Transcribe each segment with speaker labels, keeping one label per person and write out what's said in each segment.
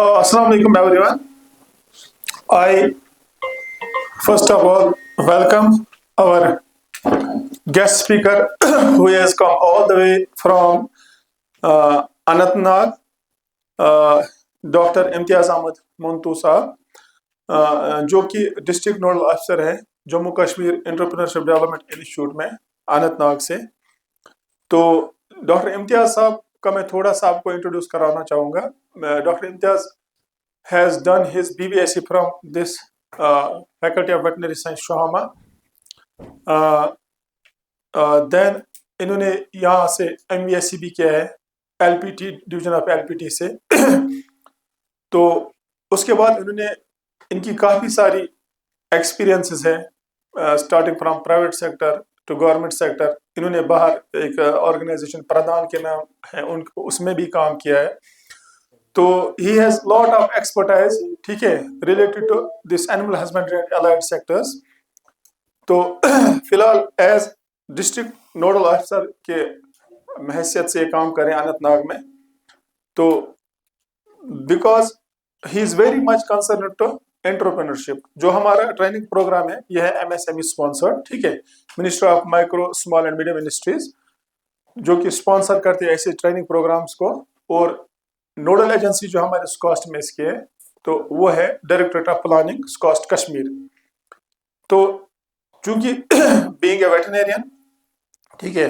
Speaker 1: Assalamu alaikum everyone. I first of all welcome our guest speaker who has come all the way from Anantnag, doctor Imtiyaz Ahmad Mantoo साहब जो कि district nodal अफसर हैं Jammu Kashmir entrepreneurship development institute में अनंतनाग से। तो doctor Imtiaz साहब का मैं थोड़ा सा आपको इंट्रोड्यूस कराना चाहूँगा। Doctor Imtiaz has done his BBSc from this Faculty of Veterinary Science Shohama. Then इन्होंने यहाँ से MVSc भी किया है LPT डिवीजन ऑफ LPT से। तो उसके बाद इन्होंने इनकी काफ़ी सारी एक्सपीरियंसेस हैं starting from private sector to government sector. इन्होंने बाहर एक ऑर्गेनाइजेशन प्रधान के नाम है उनको उसमें भी काम किया है। तो he has lot of expertise, ठीक है, related to this animal husbandry and allied sectors. तो फिलहाल एज डिस्ट्रिक्ट नोडल ऑफिसर के हैसियत से काम करें अनंतनाग में। तो because he is very much concern to entrepreneurship. जो हमारा ट्रेनिंग प्रोग्राम है यह है MSME स्पॉन्सर्ड, ठीक है, ministry of micro small and medium industries जो कि स्पॉन्सर करते हैं ऐसे ट्रेनिंग प्रोग्राम्स को। और नोडल एजेंसी जो हमारे स्कॉस्ट में इसके है तो वो है directorate of planning SKUAST Kashmir. तो चूंकि बीइंग ए वेटरनेरियन, ठीक है,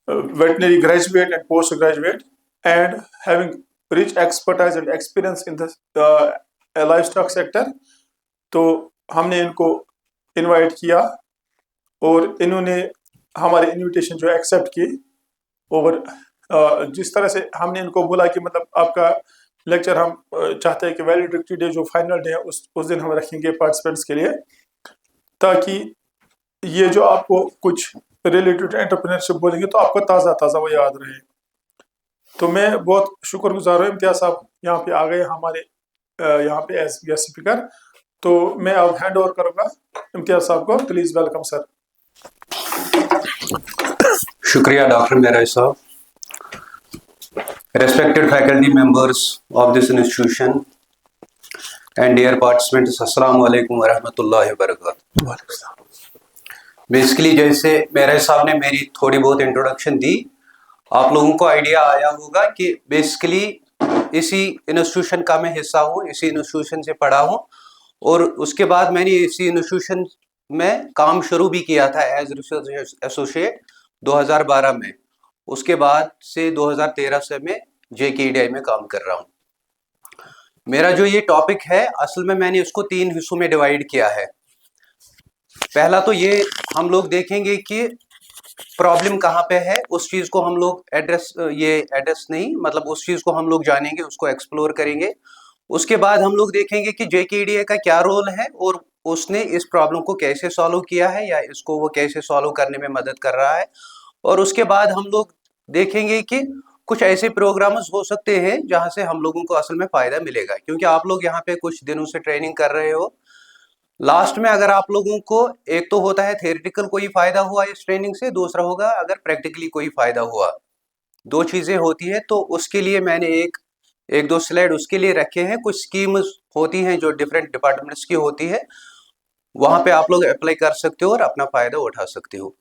Speaker 1: veterinary graduate and post graduate and having rich expertise and experience in the live stock sector, तो हमने इनको इनवाइट किया और इन्होंने हमारी इनविटेशन जो एक्सेप्ट की। और जिस तरह से हमने इनको बोला कि मतलब आपका लेक्चर हम चाहते हैं कि वैलिडिटी डे जो फाइनल डे है उस दिन हम रखेंगे पार्टिसिपेंट्स के लिए, ताकि ये जो आपको कुछ रिलेटेड एंटरप्रेन्योरशिप बोलेंगे तो आपको ताज़ा ताज़ा वो याद रहे। तो मैं बहुत शुक्रगुजार हूँ इम्तियाज साहब यहाँ पे आ गए हमारे यहाँ पे एज गेस्ट स्पीकर। तो मैं अब हैंड ओवर करूँगा इम्तियाज साहब को। Please welcome sir.
Speaker 2: शुक्रिया डॉक्टर मेरा साहब। Respected faculty members of this institution and dear participants, Assalamu alaikum wa rahmatullahi wa barakatuh। Basically जैसे मेरे साहब ने मेरी थोड़ी बहुत इंट्रोडक्शन दी, आप लोगों को आइडिया आया होगा कि बेसिकली इसी इंस्टीट्यूशन का मैं हिस्सा हूँ, इसी इंस्टीट्यूशन से पढ़ा हूँ और उसके बाद मैंने इसी इंस्टीट्यूशन में काम शुरू भी किया था एज रिसर्च एसोसिएट 2012 में। उसके बाद से 2013 से मैं JKEDI में काम कर रहा हूँ। मेरा जो ये टॉपिक है असल में मैंने इसको 3 हिस्सों में डिवाइड किया है। पहला तो ये हम लोग देखेंगे कि प्रॉब्लम कहाँ पे है, उस चीज़ को हम लोग एड्रेस नहीं मतलब उस चीज़ को हम लोग जानेंगे, उसको एक्सप्लोर करेंगे। उसके बाद हम लोग देखेंगे कि JKEDI का क्या रोल है और उसने इस प्रॉब्लम को कैसे सॉल्व किया है या इसको वो कैसे सॉल्व करने में मदद कर रहा है। और उसके बाद हम लोग देखेंगे कि कुछ ऐसे प्रोग्राम्स हो सकते हैं जहां से हम लोगों को असल में फ़ायदा मिलेगा, क्योंकि आप लोग यहाँ पे कुछ दिनों से ट्रेनिंग कर रहे हो। लास्ट में अगर आप लोगों को एक तो होता है थियोरेटिकल कोई फ़ायदा हुआ इस ट्रेनिंग से, दूसरा होगा अगर प्रैक्टिकली कोई फ़ायदा हुआ। 2 चीज़ें होती है। तो उसके लिए मैंने एक दो स्लाइड उसके लिए रखे हैं। कुछ स्कीम्स होती हैं जो डिफरेंट डिपार्टमेंट्स की होती है, वहाँ पे आप लोग अप्लाई कर सकते हो और अपना फ़ायदा उठा सकते हो।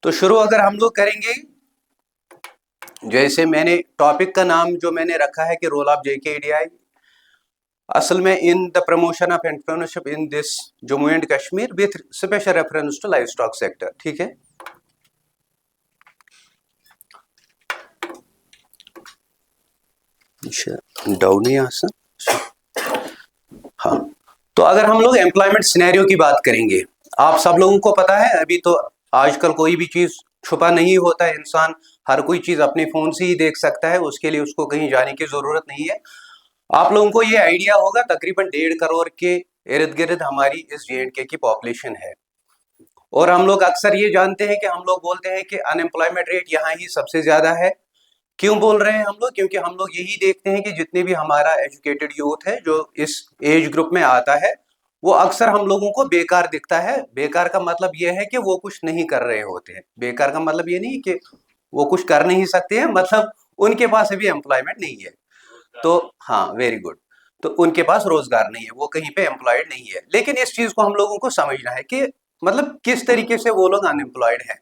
Speaker 2: तो शुरू अगर हम लोग करेंगे, जैसे मैंने टॉपिक का नाम जो मैंने रखा है कि रोल ऑफ JKEDI असल में in the promotion of entrepreneurship in this Jammu and Kashmir with special reference to livestock sector, ठीक है। डाउन है यहाँ से। हाँ, तो अगर हम लोग एम्प्लॉयमेंट सिनेरियो की बात करेंगे, आप सब लोगों को पता है अभी तो आजकल कोई भी चीज़ छुपा नहीं होता है, इंसान हर कोई चीज़ अपने फ़ोन से ही देख सकता है, उसके लिए उसको कहीं जाने की ज़रूरत नहीं है। आप लोगों को ये आइडिया होगा तकरीबन 1.5 करोड़ के इर्द गिर्द हमारी इस JNK की पॉपुलेशन है। और हम लोग अक्सर ये जानते हैं कि हम लोग बोलते हैं कि अनएम्प्लॉयमेंट रेट यहाँ ही सबसे ज़्यादा है। क्यों बोल रहे हैं हम लोग? क्योंकि हम लोग यही देखते हैं कि जितने भी हमारा एजुकेटेड यूथ है जो इस एज ग्रुप में आता है वो अक्सर हम लोगों को बेकार दिखता है। बेकार का मतलब ये है कि वो कुछ नहीं कर रहे होते हैं। बेकार का मतलब ये नहीं कि वो कुछ कर नहीं सकते हैं, मतलब उनके पास अभी एम्प्लॉयमेंट नहीं है। तो हाँ, वेरी गुड। तो उनके पास रोजगार नहीं है, वो कहीं पे एम्प्लॉयड नहीं है। लेकिन इस चीज को हम लोगों को समझना है कि मतलब किस तरीके से वो लोग अनएम्प्लॉयड हैं।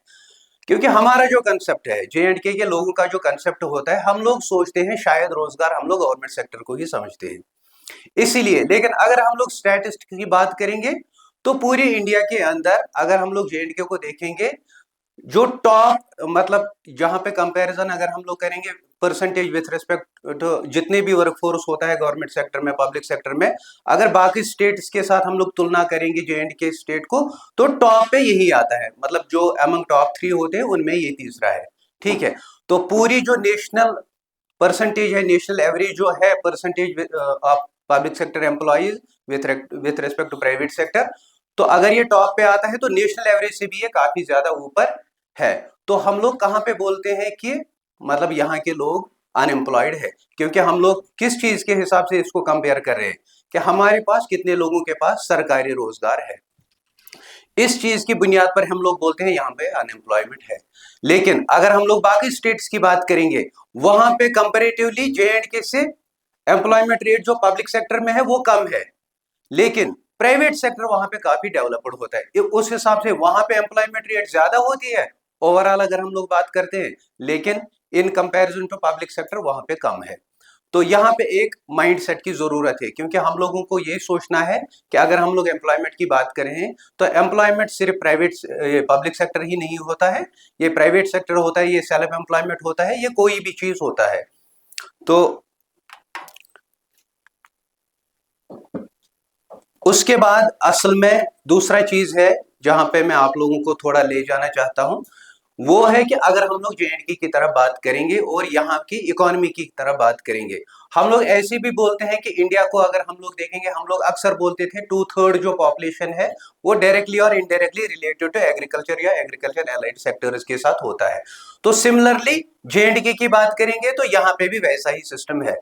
Speaker 2: क्योंकि हमारा जो कंसेप्ट है, JNK के लोगों का जो कंसेप्ट होता है, हम लोग सोचते हैं शायद रोजगार हम लोग गवर्नमेंट सेक्टर को ही समझते हैं, इसीलिए। लेकिन अगर हम लोग स्टैटिस्टिक्स की बात करेंगे तो पूरे इंडिया के अंदर अगर हम लोग JNK को देखेंगे, जो टॉप मतलब जहां पे कंपैरिजन अगर हम लोग करेंगे परसेंटेज विथ रिस्पेक्ट टू जितने भी वर्कफोर्स होता है गवर्नमेंट सेक्टर में, पब्लिक सेक्टर में, अगर बाकी स्टेट्स के साथ हम लोग तुलना करेंगे JNK स्टेट को, तो टॉप पे यही आता है। मतलब जो अमंग टॉप 3 होते हैं उनमें ये तीसरा है, ठीक है। तो पूरी जो नेशनल परसेंटेज है, नेशनल एवरेज जो है percentage of public sector employees with respect to private sector, तो अगर ये टॉप पे आता है तो नेशनल एवरेज से भी ये काफी ज्यादा ऊपर है। तो हम लोग कहाँ पे बोलते हैं कि मतलब यहाँ के लोग अनएम्प्लॉयड है, क्योंकि हम लोग किस चीज के हिसाब से इसको कंपेयर कर रहे हैं कि हमारे पास कितने लोगों के पास सरकारी रोजगार है। इस चीज की बुनियाद पर हम लोग बोलते हैं यहाँ पे अनएम्प्लॉयमेंट है। लेकिन अगर हम लोग बाकी स्टेट्स की बात करेंगे, वहां पे कंपेरेटिवली JNK से एम्प्लॉयमेंट रेट जो पब्लिक सेक्टर में है वो कम है, लेकिन प्राइवेट सेक्टर वहां पे काफी डेवलप्ड होता है, उस हिसाब से वहां पे एम्प्लॉयमेंट रेट ज्यादा होती है ओवरऑल अगर हम लोग बात करते हैं, लेकिन in comparison to public sector वहां पे कम है। तो यहाँ पे एक माइंडसेट की जरूरत है, क्योंकि हम लोगों को ये सोचना है कि अगर हम लोग एम्प्लॉयमेंट की बात करें तो एम्प्लॉयमेंट सिर्फ प्राइवेट पब्लिक सेक्टर ही नहीं होता है, ये प्राइवेट सेक्टर होता है, ये सेल्फ एम्प्लॉयमेंट होता है, ये कोई भी चीज होता है। तो उसके बाद असल में दूसरा चीज है जहां पे मैं आप लोगों को थोड़ा ले जाना चाहता हूं, वो है कि अगर हम लोग JNK की तरफ बात करेंगे और यहाँ की इकोनॉमी की तरफ बात करेंगे, हम लोग ऐसे भी बोलते हैं कि इंडिया को अगर हम लोग देखेंगे, हम लोग अक्सर बोलते थे 2/3 जो पॉपुलेशन है वो डायरेक्टली और इनडायरेक्टली रिलेटेड टू एग्रीकल्चर या एग्रीकल्चर एलाइड सेक्टर्स के साथ होता है। तो सिमिलरली JNK की बात करेंगे तो यहाँ पे भी वैसा ही सिस्टम है।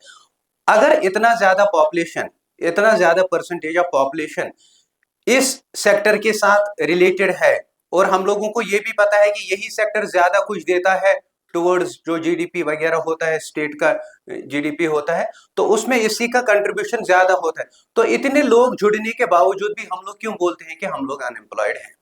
Speaker 2: अगर इतना ज्यादा पॉपुलेशन, इतना ज्यादा परसेंटेज ऑफ पॉपुलेशन इस सेक्टर के साथ रिलेटेड है, और हम लोगों को ये भी पता है कि यही सेक्टर ज्यादा कुछ देता है टुवर्ड्स जो GDP वगैरह होता है, स्टेट का GDP होता है, तो उसमें इसी का कंट्रीब्यूशन ज्यादा होता है। तो इतने लोग जुड़ने के बावजूद भी हम लोग क्यों बोलते हैं कि हम लोग अनएम्प्लॉयड हैं,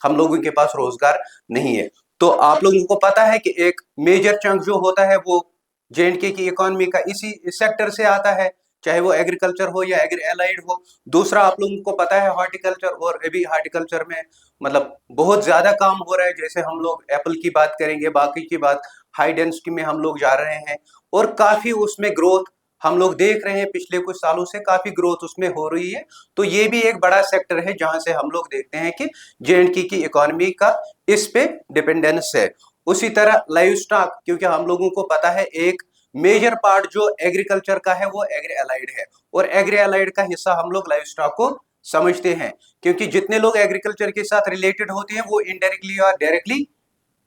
Speaker 2: हम लोगों के पास रोजगार नहीं है? तो आप लोगों को पता है कि एक मेजर चंक जो होता है वो JNK की इकोनॉमी का इसी सेक्टर से आता है, चाहे वो एग्रीकल्चर हो या एग्री एलाइड हो। दूसरा आप लोगों को पता है हॉर्टिकल्चर, और अभी हॉर्टिकल्चर में मतलब बहुत ज्यादा काम हो रहा है, जैसे हम लोग एप्पल की बात करेंगे, बाकी की बात हाई डेंसिटी में हम लोग जा रहे हैं, और काफी उसमें ग्रोथ हम लोग देख रहे हैं, पिछले कुछ सालों से काफी ग्रोथ उसमें हो रही है। तो ये भी एक बड़ा सेक्टर है जहां से हम लोग देखते हैं कि JNK की इकोनॉमी का इस पे डिपेंडेंस है। उसी तरह लाइव स्टॉक, क्योंकि हम लोगों को पता है एक मेजर पार्ट जो एग्रीकल्चर का है वो एग्री एलाइड है, और एग्री एलाइड का हिस्सा हम लोग लाइव स्टॉक को समझते हैं, क्योंकि जितने लोग एग्रीकल्चर के साथ रिलेटेड होते हैं वो इनडायरेक्टली और डायरेक्टली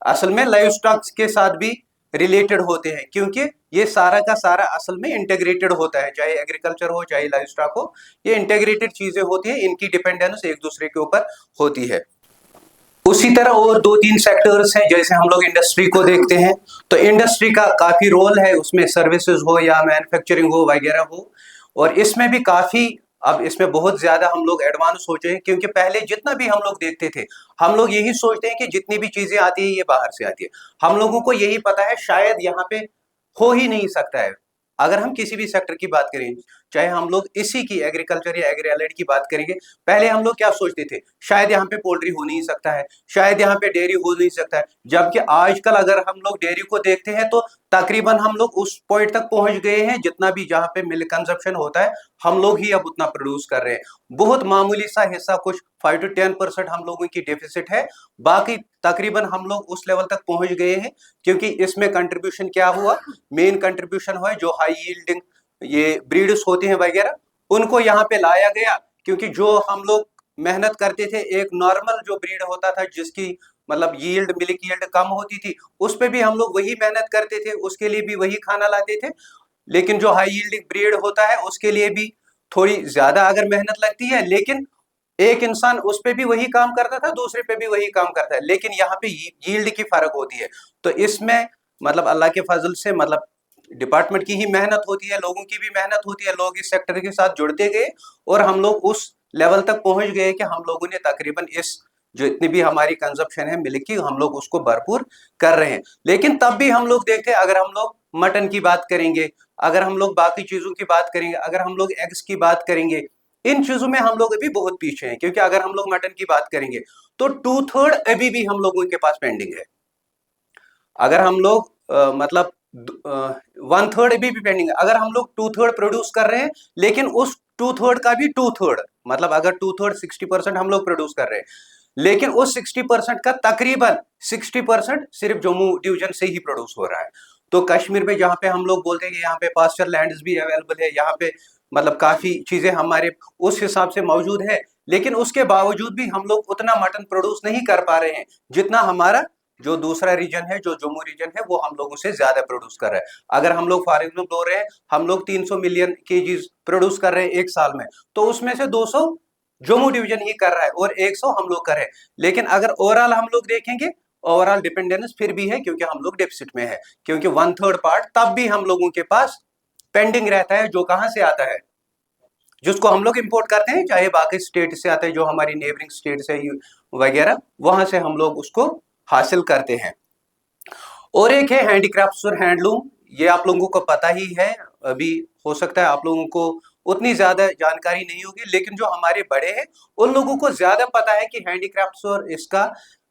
Speaker 2: असल में लाइव स्टॉक के साथ भी रिलेटेड होते हैं, क्योंकि ये सारा का सारा असल में इंटीग्रेटेड होता है, चाहे एग्रीकल्चर हो चाहे लाइव स्टॉक हो, ये इंटीग्रेटेड चीजें होती है, इनकी डिपेंडेंस एक दूसरे के ऊपर होती है। उसी तरह और 2-3 सेक्टर्स हैं, जैसे हम लोग इंडस्ट्री को देखते हैं, तो इंडस्ट्री का काफी रोल है, उसमें सर्विसेज हो या मैन्युफैक्चरिंग हो वगैरह हो, और इसमें भी काफी, अब इसमें बहुत ज्यादा हम लोग एडवांस हो चुके हैं, क्योंकि पहले जितना भी हम लोग देखते थे, हम लोग यही सोचते हैं कि जितनी भी चीजें आती है ये बाहर से आती है, हम लोगों को यही पता है शायद यहाँ पे हो ही नहीं सकता है। अगर हम किसी भी सेक्टर की बात करें, चाहे हम लोग इसी की एग्रीकल्चर या एग्री एलाइड की बात करेंगे, पहले हम लोग क्या सोचते थे, शायद यहाँ पे पोल्ट्री हो नहीं सकता है, शायद यहाँ पे डेयरी हो नहीं सकता है, जबकि आजकल अगर हम लोग डेयरी को देखते हैं तो तकरीबन हम लोग उस पॉइंट तक पहुंच गए हैं, जितना भी जहाँ पे मिल्क कंजप्शन होता है हम लोग ही अब उतना प्रोड्यूस कर रहे हैं। बहुत मामूली सा हिस्सा, कुछ 5 to 10% हम लोगों की डेफिसिट है, बाकी तकरीबन हम लोग उस लेवल तक पहुंच गए हैं। क्योंकि इसमें कंट्रीब्यूशन क्या हुआ, मेन कंट्रीब्यूशन हुआ जो हाई यील्डिंग ये ब्रीड्स होती हैं वगैरह, उनको यहाँ पे लाया गया, क्योंकि जो हम लोग मेहनत करते थे, एक नॉर्मल जो ब्रीड होता था जिसकी मतलब यील्ड, मिल्क यील्ड कम होती थी, उस पे भी हम लोग वही मेहनत करते थे, उसके लिए भी वही खाना लाते थे। लेकिन जो हाई यील्डिंग ब्रीड होता है उसके लिए भी थोड़ी ज्यादा अगर मेहनत लगती है, लेकिन एक इंसान उस पे भी वही काम करता था, दूसरे पे भी वही काम करता है, लेकिन यहाँ पे यील्ड की फर्क होती है। तो इसमें मतलब अल्लाह के फजल से मतलब डिपार्टमेंट की ही मेहनत होती है, लोगों की भी मेहनत होती है, लोग इस सेक्टर के साथ जुड़ते गए और हम लोग उस लेवल तक पहुंच गए कि हम लोगों ने तकरीबन इस जो इतनी भी हमारी कंजप्शन है मिल्क की, हम लोग उसको भरपूर कर रहे हैं। लेकिन तब भी हम लोग देखते हैं, अगर हम लोग मटन की बात करेंगे, अगर हम लोग बाकी चीजों की बात करेंगे, अगर हम लोग एग्स की बात करेंगे, इन चीजों में हम लोग अभी बहुत पीछे हैं। क्योंकि अगर हम लोग मटन की बात करेंगे तो 2/3 अभी भी हम लोगों के पास पेंडिंग है। अगर हम लोग मतलब 1/3 अभी भी पेंडिंग है। अगर हम लोग 2/3 प्रोड्यूस कर रहे हैं, लेकिन उस 2/3 का भी 2/3 मतलब अगर 2/3 60% हम लोग प्रोड्यूस कर रहे हैं, लेकिन उस 60% का तकरीबन 60% सिर्फ जम्मू डिवीजन से ही प्रोड्यूस हो रहा है। तो कश्मीर में जहाँ पे हम लोग बोलते हैं कि यहाँ पे पास्चर लैंड्स भी अवेलेबल है, यहाँ पे मतलब काफी चीजें हमारे उस हिसाब से मौजूद है, लेकिन उसके बावजूद भी हम लोग उतना मटन प्रोड्यूस नहीं कर पा रहे हैं जितना हमारा जो दूसरा रीजन है, जो जम्मू रीजन है, वो हम लोगों से ज्यादा प्रोड्यूस कर रहा है। अगर हम लोग फॉर एग्जाम्पल बोल रहे हैं हम लोग 300 मिलियन केजीज प्रोड्यूस कर रहे हैं एक साल में, तो उसमें से 200 जम्मू डिवीजन ही कर रहा है और 100 हम लोग कर रहे हैं। लेकिन अगर ओवरऑल हम लोग देखेंगे, ओवरऑल डिपेंडेंस फिर भी है, क्योंकि हम लोग डेफिसिट में है, क्योंकि 1/3 पार्ट तब भी हम लोगों के पास पेंडिंग रहता है, जो कहां से आता है, जिसको हम लोग इंपोर्ट करते हैं, चाहे बाकी स्टेट से आता है, जो हमारी नेबरिंग स्टेट से वगैरह, वहां से हम लोग उसको हासिल करते हैं। और एक है हैंडीक्राफ्ट्स और हैंडलूम, ये आप लोगों को पता ही है। अभी हो सकता है आप लोगों को उतनी ज्यादा जानकारी नहीं होगी, लेकिन जो हमारे बड़े हैं उन लोगों को ज्यादा पता है कि हैंडीक्राफ्ट्स और इसका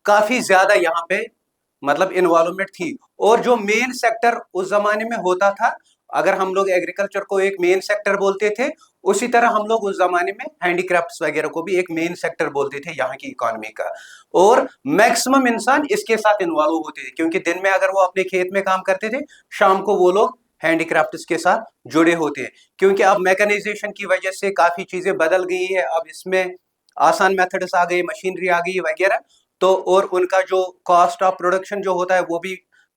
Speaker 2: काफी ज्यादा यहाँ पे मतलब इन्वॉल्वमेंट थी। और जो मेन सेक्टर उस जमाने में होता था, अगर हम लोग एग्रीकल्चर को एक मेन सेक्टर बोलते थे, उसी तरह हम लोग उस जमाने में हैंडीक्राफ्ट्स वगैरह को भी एक मेन सेक्टर बोलते थे यहाँ की इकोनॉमी का। और मैक्सिमम इंसान इसके साथ इन्वॉल्व होते थे, क्योंकि दिन में अगर वो अपने खेत में काम करते थे, शाम को वो लोग हैंडीक्राफ्ट्स के साथ जुड़े होते हैं। क्योंकि अब मैकेनाइजेशन की वजह से काफी चीजें बदल गई है, अब इसमें आसान मेथड्स आ गई, मशीनरी आ गई वगैरह, तो और उनका जो कॉस्ट ऑफ प्रोडक्शन जो होता है वो भी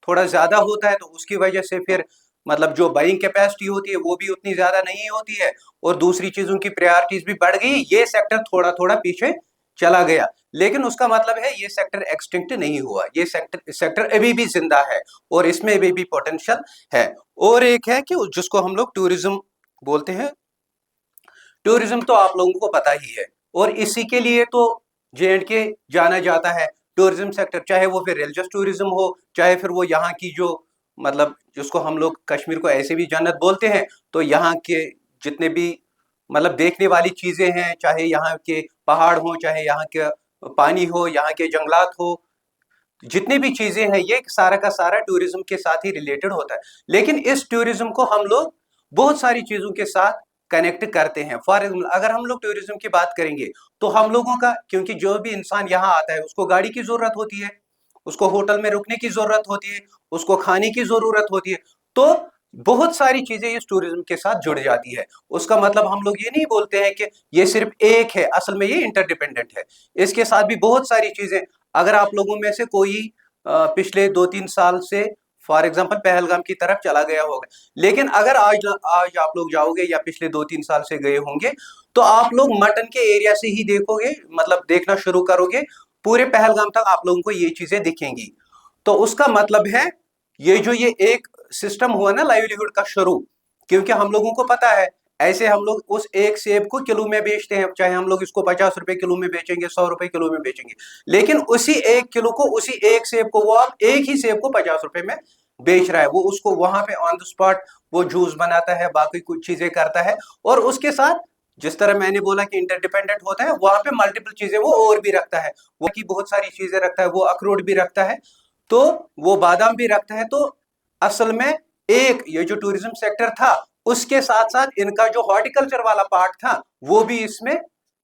Speaker 2: थोड़ा ज्यादा होता है, तो उसकी वजह से फिर मतलब जो बाइंग कैपेसिटी होती है वो भी उतनी ज्यादा नहीं होती है, और दूसरी चीजों की प्रायोरिटीज भी बढ़ गई। ये सेक्टर थोड़ा थोड़ा पीछे चला गया, लेकिन उसका मतलब है ये सेक्टर एक्सटिंक्ट नहीं हुआ, ये सेक्टर अभी भी जिंदा है और इसमें अभी भी पोटेंशियल है। और एक है कि जिसको हम लोग टूरिज्म बोलते हैं। टूरिज्म तो आप लोगों को पता ही है, और इसी के लिए तो J&K जाना जाता है। टूरिज्म सेक्टर, चाहे वो फिर रिलीजियस टूरिज्म हो, चाहे फिर वो यहाँ की जो मतलब जिसको हम लोग कश्मीर को ऐसे भी जन्नत बोलते हैं, तो यहाँ के जितने भी मतलब देखने वाली चीजें हैं, चाहे यहाँ के पहाड़ हो, चाहे यहाँ के पानी हो, यहाँ के जंगलात हो, जितनी भी चीजें हैं, ये सारा का सारा टूरिज्म के साथ ही रिलेटेड होता है। लेकिन इस टूरिज्म को हम लोग बहुत सारी चीजों के साथ कनेक्ट करते हैं। फॉर एग्जाम्पल अगर हम लोग टूरिज्म की बात करेंगे, तो हम लोगों का, क्योंकि जो भी इंसान यहाँ आता है उसको गाड़ी की जरूरत होती है, उसको होटल में रुकने की जरूरत होती है, उसको खाने की जरूरत होती है, तो बहुत सारी चीजें इस टूरिज्म के साथ जुड़ जाती है। उसका मतलब हम लोग ये नहीं बोलते हैं कि ये सिर्फ एक है, असल में ये इंटरडिपेंडेंट है, इसके साथ भी बहुत सारी चीजें। अगर आप लोगों में से कोई पिछले 2-3 साल से फॉर एग्जांपल पहलगाम की तरफ चला गया होगा, लेकिन अगर आज आज आप लोग जाओगे या पिछले 2-3 साल से गए होंगे, तो आप लोग मटन के एरिया से ही देखोगे, मतलब देखना शुरू करोगे, पूरे पहलगाम तक आप लोगों को ये चीजें दिखेंगी। तो उसका मतलब है ये जो ये एक सिस्टम हुआ ना लाइवलीहुड का शुरू, क्योंकि हम लोगों को पता है ऐसे हम लोग उस एक सेब को किलो में बेचते हैं, चाहे हम लोग इसको 50 रुपए किलो में बेचेंगे, 100 रुपए किलो में बेचेंगे, लेकिन उसी एक किलो को, उसी एक सेब को, वो आप एक ही सेब को 50 रुपए में बेच रहा है। वो उसको वहां पे ऑन द स्पॉट वो जूस बनाता है, बाकी कुछ चीजें करता है, और उसके साथ जिस तरह मैंने बोला कि इंटरडिपेंडेंट होता है, वहां पे मल्टीपल चीजें वो और भी रखता है, वो की बहुत सारी चीजें रखता है, वो अखरोट भी रखता है, तो वो बादाम भी रखता है। तो असल में एक ये जो टूरिज्म सेक्टर था, उसके साथ साथ इनका जो हॉर्टिकल्चर वाला पार्ट था वो भी इसमें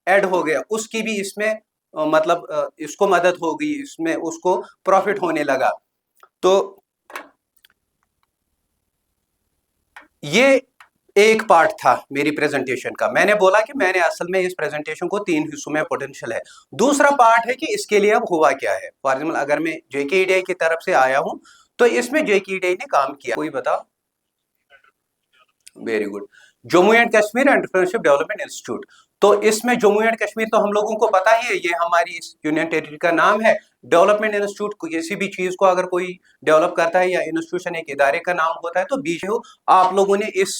Speaker 2: ऐड हो गया, उसकी भी इसमें मतलब इसको मदद हो गई, इसमें उसको प्रॉफिट होने लगा। तो ये एक पार्ट था मेरी प्रेजेंटेशन का। मैंने बोला कि मैंने असल में इस प्रेजेंटेशन को 3 हिस्सों में पोटेंशियल है। दूसरा पार्ट है कि इसके लिए अब हुआ क्या है। फॉर एग्जाम्पल अगर मैं JKEDI की तरफ से आया हूं, तो इसमें JKEDI ने काम किया, कोई बताओ? Very good, Jammu and Kashmir entrepreneurship development institute. तो इसमें जम्मू एंड कश्मीर तो हम लोगों को पता ही है, ये हमारी इस यूनियन टेरिटरी का नाम है। डेवलपमेंट इंस्टीट्यूट किसी भी चीज को अगर कोई डेवलप करता है या इंस्टीट्यूशन एक इदारे का नाम होता है तो बीच हो। आप लोगों ने इस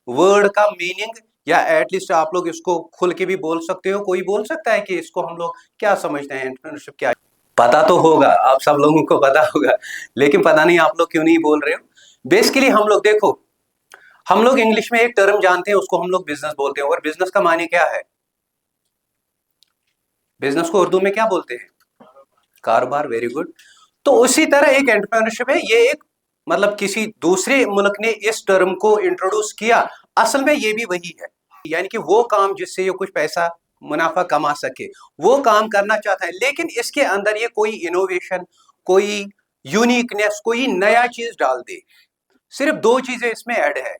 Speaker 2: वर्ड का मीनिंग या एटलीस्ट आप लोग इसको खुल के भी बोल सकते हो, कोई बोल सकता है कि इसको हम लोग क्या समझते हैं, एंटरप्रेन्योरशिप क्या है? पता तो होगा, आप सब लोगों को पता होगा, लेकिन पता नहीं आप लोग क्यों नहीं बोल रहे हो। बेसिकली हम लोग देखो, हम लोग इंग्लिश में एक टर्म जानते हैं, उसको हम लोग बिजनेस बोलते हैं। और बिजनेस का माने क्या है? बिजनेस को उर्दू में क्या बोलते हैं? कारोबार। Very good. तो उसी तरह एक एंटरप्रेन्योरशिप है, ये एक मतलब किसी दूसरे मुल्क ने इस टर्म को इंट्रोड्यूस किया, असल में ये भी वही है। यानी कि वो काम जिससे ये कुछ पैसा मुनाफा कमा सके वो काम करना चाहता है, लेकिन इसके अंदर ये कोई इनोवेशन, कोई यूनिकनेस, कोई नया चीज डाल दे। सिर्फ दो चीजें इसमें ऐड है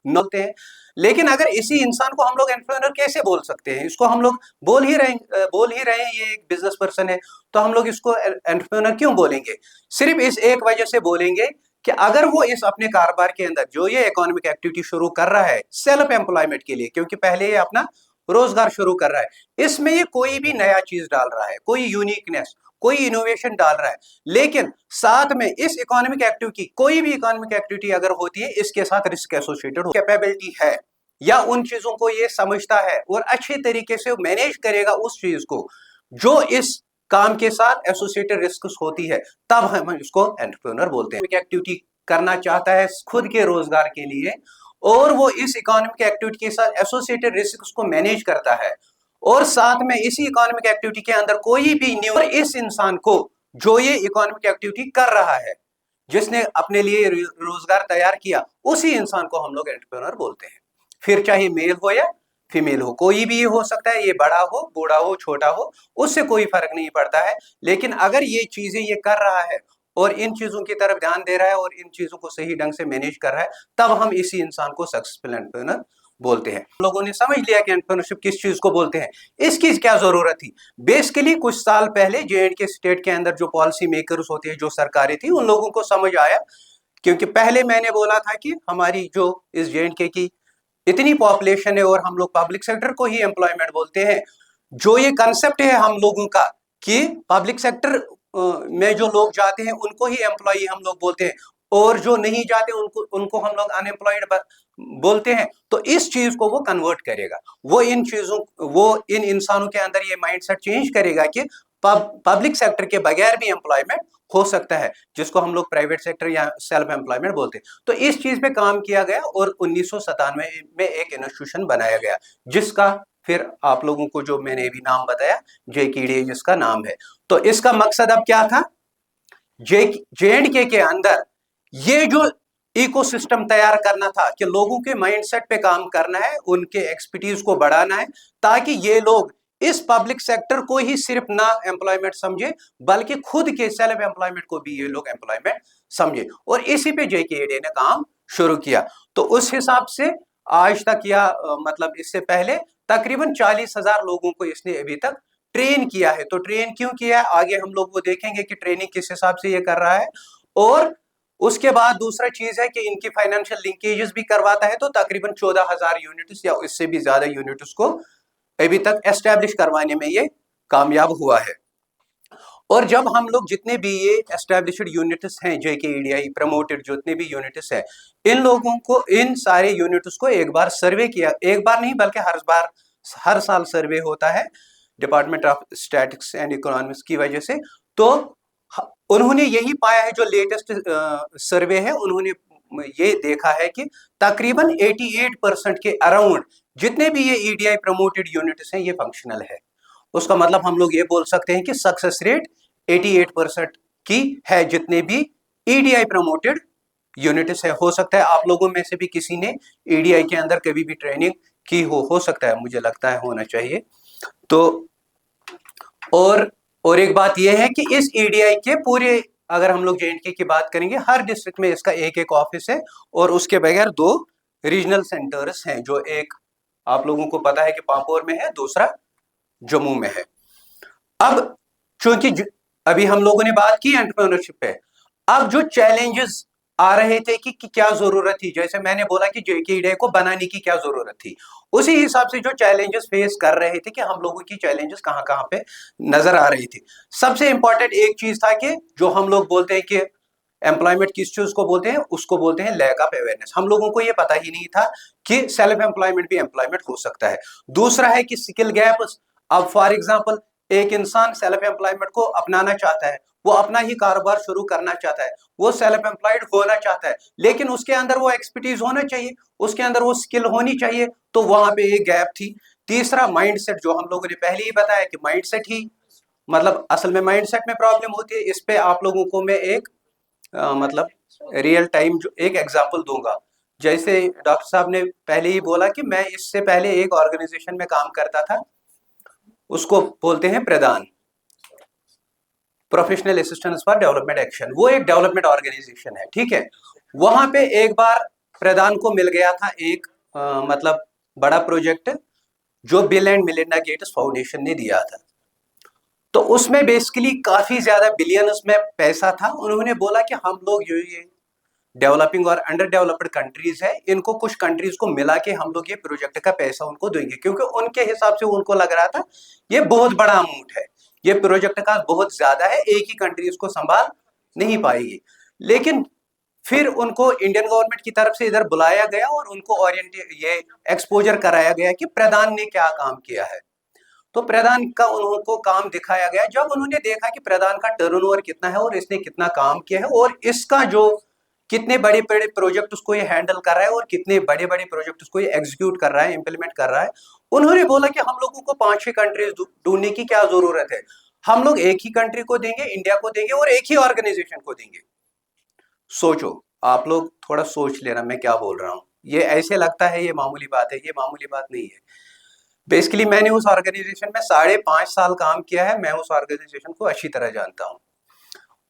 Speaker 2: नोते हैं। लेकिन अगर इसी इंसान को हम लोग एंटरप्रेन्योर कैसे बोल सकते हैं? इसको हम लोग बोल ही रहे हैं ये एक बिजनेस पर्सन है, तो हम लोग इसको एंटरप्रेन्योर क्यों बोलेंगे? सिर्फ इस एक वजह से बोलेंगे कि अगर वो इस अपने कारोबार के अंदर जो ये इकोनॉमिक एक्टिविटी शुरू कर रहा है सेल्फ एम्प्लॉयमेंट के लिए, क्योंकि पहले ये अपना रोजगार शुरू कर रहा है, इसमें ये कोई भी नया चीज डाल रहा है, कोई यूनिकनेस, कोई इनोवेशन डाल रहा है, लेकिन साथ में इस इकोनॉमिक एक्टिविटी, कोई भी इकोनॉमिक एक्टिविटी अगर होती है इसके साथ रिस्क एसोसिएटेड हो, कैपेबिलिटी है या उन चीजों को ये समझता है और अच्छे तरीके से मैनेज करेगा उस चीज को जो इस काम के साथ एसोसिएटेड रिस्क होती है, तब हम इसको एंटरप्रेन्योर बोलते हैं। एक्टिविटी करना चाहता है खुद के रोजगार के लिए और वो इस इकोनॉमिक एक्टिविटी के साथ एसोसिएटेड रिस्क को मैनेज करता है और साथ में इसी इकोनॉमिक एक्टिविटी के अंदर कोई भी न्यू, और इस इंसान को जो ये इकोनॉमिक एक्टिविटी कर रहा है, जिसने अपने लिए रोजगार तैयार किया, उसी इंसान को हम लोग एंटरप्रेन्योर बोलते हैं। फिर चाहे मेल हो या फीमेल हो, कोई भी ये हो सकता है, ये बड़ा हो, बूढ़ा हो, छोटा हो, उससे कोई फर्क नहीं पड़ता है। लेकिन अगर ये चीजें ये कर रहा है और इन चीजों की तरफ ध्यान दे रहा है और इन चीजों को सही ढंग से मैनेज कर रहा है, तब हम इसी इंसान को सक्सेसफुल एंटरप्रेन्योर बोलते हैं। लोगों ने समझ लिया कि एंटरप्रेन्योरशिप किस चीज को बोलते हैं, इसकी क्या जरूरत थी। बेसिकली कुछ साल पहले J&K स्टेट के अंदर जो पॉलिसी मेकर्स होती है, जो सरकारें थी, उन लोगों को समझ आया, क्योंकि पहले मैंने बोला था कि हमारी जो इस J&K की इतनी पॉपुलेशन है और हम लोग पब्लिक सेक्टर को ही एम्प्लॉयमेंट बोलते हैं। जो ये कंसेप्ट है हम लोगों का कि पब्लिक सेक्टर में जो लोग जाते हैं उनको ही एम्प्लॉय हम लोग बोलते हैं और जो नहीं जाते उनको हम लोग अनएम्प्लॉयड बोलते हैं, तो इस चीज को वो कन्वर्ट करेगा, वो इन इंसानों के अंदर ये माइंडसेट चेंज करेगा कि पब्लिक सेक्टर के बगैर भी एम्प्लॉयमेंट हो सकता है, जिसको हम लोग प्राइवेट सेक्टर या सेल्फ एम्प्लॉयमेंट बोलते हैं। तो इस चीज पे काम किया गया और 1997 में एक इंस्टीट्यूशन बनाया गया, जिसका फिर आप लोगों को जो मैंने भी नाम बताया JKDA जिसका नाम है। तो इसका मकसद अब क्या था? J&K के अंदर ये जो इकोसिस्टम तैयार करना था कि लोगों के माइंडसेट पे काम करना है, उनके एक्सपर्टीज को बढ़ाना है, ताकि ये लोग इस पब्लिक सेक्टर को ही सिर्फ ना एम्प्लॉयमेंट समझे बल्कि खुद के सेल्फ एम्प्लॉयमेंट को भी ये लोग एम्प्लॉयमेंट समझे। और इसी पे JKDA ने काम शुरू किया। तो उस हिसाब से आज तक या मतलब इससे पहले तकरीबन 40,000 लोगों को इसने अभी तक ट्रेन किया है। तो ट्रेन क्यों किया है, आगे हम लोग वो देखेंगे कि ट्रेनिंग किस हिसाब से ये कर रहा है। और उसके बाद दूसरा चीज है कि इनकी फाइनेंशियल लिंकेजेस भी करवाता है। तो तकरीबन 14,000 यूनिट्स या इससे भी ज्यादा यूनिट्स को अभी तक एस्टेब्लिश करवाने में ये कामयाब हुआ है। और जब हम लोग जितने भी ये एस्टेब्लिश्ड यूनिट्स हैं, JKEDI प्रमोटेड जितने भी यूनिट्स हैं, इन लोगों को, इन सारे यूनिट्स को एक बार सर्वे किया, एक बार नहीं बल्कि हर साल सर्वे होता है department of statistics and economics की वजह से। तो उन्होंने यही पाया है, जो लेटेस्ट सर्वे है, उन्होंने ये देखा है कि तकरीबन 88% के अराउंड जितने भी ये EDI प्रमोटेड यूनिट्स हैं ये फंक्शनल है। उसका मतलब हम लोग ये बोल सकते हैं कि सक्सेस रेट 88% की है जितने भी EDI प्रमोटेड यूनिट्स है। हो सकता है आप लोगों में से भी किसी ने EDI के अंदर कभी भी ट्रेनिंग की हो सकता है, मुझे लगता है होना चाहिए। तो और एक बात यह है कि इस EDI के पूरे, अगर हम लोग J&K की बात करेंगे, हर डिस्ट्रिक्ट में इसका एक ऑफिस है और उसके बगैर 2 रीजनल सेंटर्स हैं, जो एक आप लोगों को पता है कि पापोर में है, दूसरा जम्मू में है। अब चूंकि अभी हम लोगों ने बात की एंटरप्रेन्योरशिप पे, अब जो चैलेंजेस आ रहे थे कि क्या जरूरत थी, जैसे मैंने बोला कि JKDA को बनाने की क्या जरूरत थी, उसी हिसाब से जो चैलेंजेस फेस कर रहे थे कि हम लोगों की चैलेंजेस कहाँ कहाँ पे नजर आ रही थी। सबसे इंपॉर्टेंट एक चीज था कि जो हम लोग बोलते हैं कि एम्प्लॉयमेंट किस चीज को बोलते हैं, उसको बोलते हैं लैक ऑफ अवेयरनेस। हम लोगों को ये पता ही नहीं था कि सेल्फ एम्प्लॉयमेंट भी एम्प्लॉयमेंट हो सकता है। दूसरा है कि स्किल गैप। अब फॉर एग्जांपल एक इंसान सेल्फ एम्प्लॉयमेंट को अपनाना चाहता है, वो अपना ही कारोबार शुरू करना चाहता है, वो सेल्फ एम्प्लॉयड होना चाहता है, लेकिन उसके अंदर वो एक्सपर्टीज होना चाहिए, उसके अंदर वो स्किल होनी चाहिए, तो वहां पे एक गैप थी। तीसरा माइंडसेट, जो हम लोगों ने पहले ही बताया कि माइंडसेट ही मतलब असल में माइंडसेट में प्रॉब्लम होती है। इस पे आप लोगों को मैं एक मतलब रियल टाइम जो एक एग्जांपल दूंगा। जैसे डॉक्टर साहब ने पहले ही बोला कि मैं इससे पहले एक ऑर्गेनाइजेशन में काम करता था, उसको बोलते हैं प्रदान, professional assistance for development action. वो एक डेवलपमेंट ऑर्गेनाइजेशन है, ठीक है। वहां पे एक बार प्रदान को मिल गया था एक मतलब बड़ा प्रोजेक्ट जो bill and Melinda Gates foundation ने दिया था। तो उसमें बेसिकली काफी ज्यादा बिलियंस में पैसा था। उन्होंने बोला कि हम लोग जो ये डेवलपिंग और अंडर डेवलप्ड कंट्रीज है, इनको कुछ कंट्रीज को मिला के हम लोग ये प्रोजेक्ट का पैसा उनको देंगे, क्योंकि उनके हिसाब से उनको लग रहा था ये बहुत बड़ा अमाउंट है, ये प्रोजेक्ट का बहुत ज्यादा है, एक ही कंट्री इसको संभाल नहीं पाएगी। लेकिन फिर उनको इंडियन गवर्नमेंट की तरफ से इधर बुलाया गया और उनको ये एक्सपोजर कराया गया कि प्रधान ने क्या काम किया है। तो प्रधान का उनको काम दिखाया गया। जब उन्होंने देखा कि प्रधान का टर्नओवर कितना है और इसने कितना काम किया है और इसका जो कितने बड़े बड़े प्रोजेक्ट उसको ये हैंडल कर रहा है और कितने बड़े बड़े प्रोजेक्ट उसको ये एग्जीक्यूट कर रहा है, इंप्लीमेंट कर रहा है, उन्होंने बोला कि हम लोगों को 5-6 कंट्रीज ढूंढने की क्या जरूरत है, हम लोग एक ही कंट्री को देंगे, इंडिया को देंगे और एक ही ऑर्गेनाइजेशन को देंगे। सोचो, आप लोग थोड़ा सोच लेना मैं क्या बोल रहा हूं। ये ऐसे लगता है ये मामूली बात है, ये मामूली बात नहीं है। बेसिकली मैंने उस ऑर्गेनाइजेशन में 5.5 साल काम किया है, मैं उस ऑर्गेनाइजेशन को अच्छी तरह जानता हूं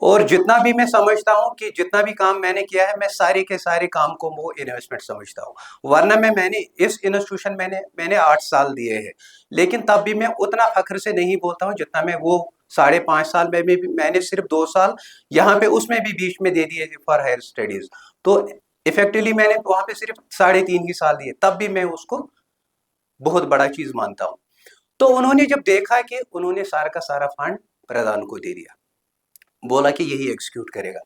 Speaker 2: और जितना भी मैं समझता हूं कि जितना भी काम मैंने किया है, मैं सारे के सारे काम को वो इन्वेस्टमेंट समझता हूं। वरना मैंने इस इंस्टीट्यूशन मैंने 8 साल दिए हैं, लेकिन तब भी मैं उतना फख्र से नहीं बोलता हूं जितना मैं वो 5.5 साल में भी मैंने सिर्फ 2 साल यहाँ पे उसमें भी बीच में दे दिए फॉर हायर स्टडीज। तो इफेक्टिवली मैंने वहां पे सिर्फ 3.5 ही साल दिए, तब भी मैं उसको बहुत बड़ा चीज मानता हूं। तो उन्होंने जब देखा कि उन्होंने सारा का सारा फंड प्रधान को दे दिया, बोला कि यही एग्जीक्यूट करेगा।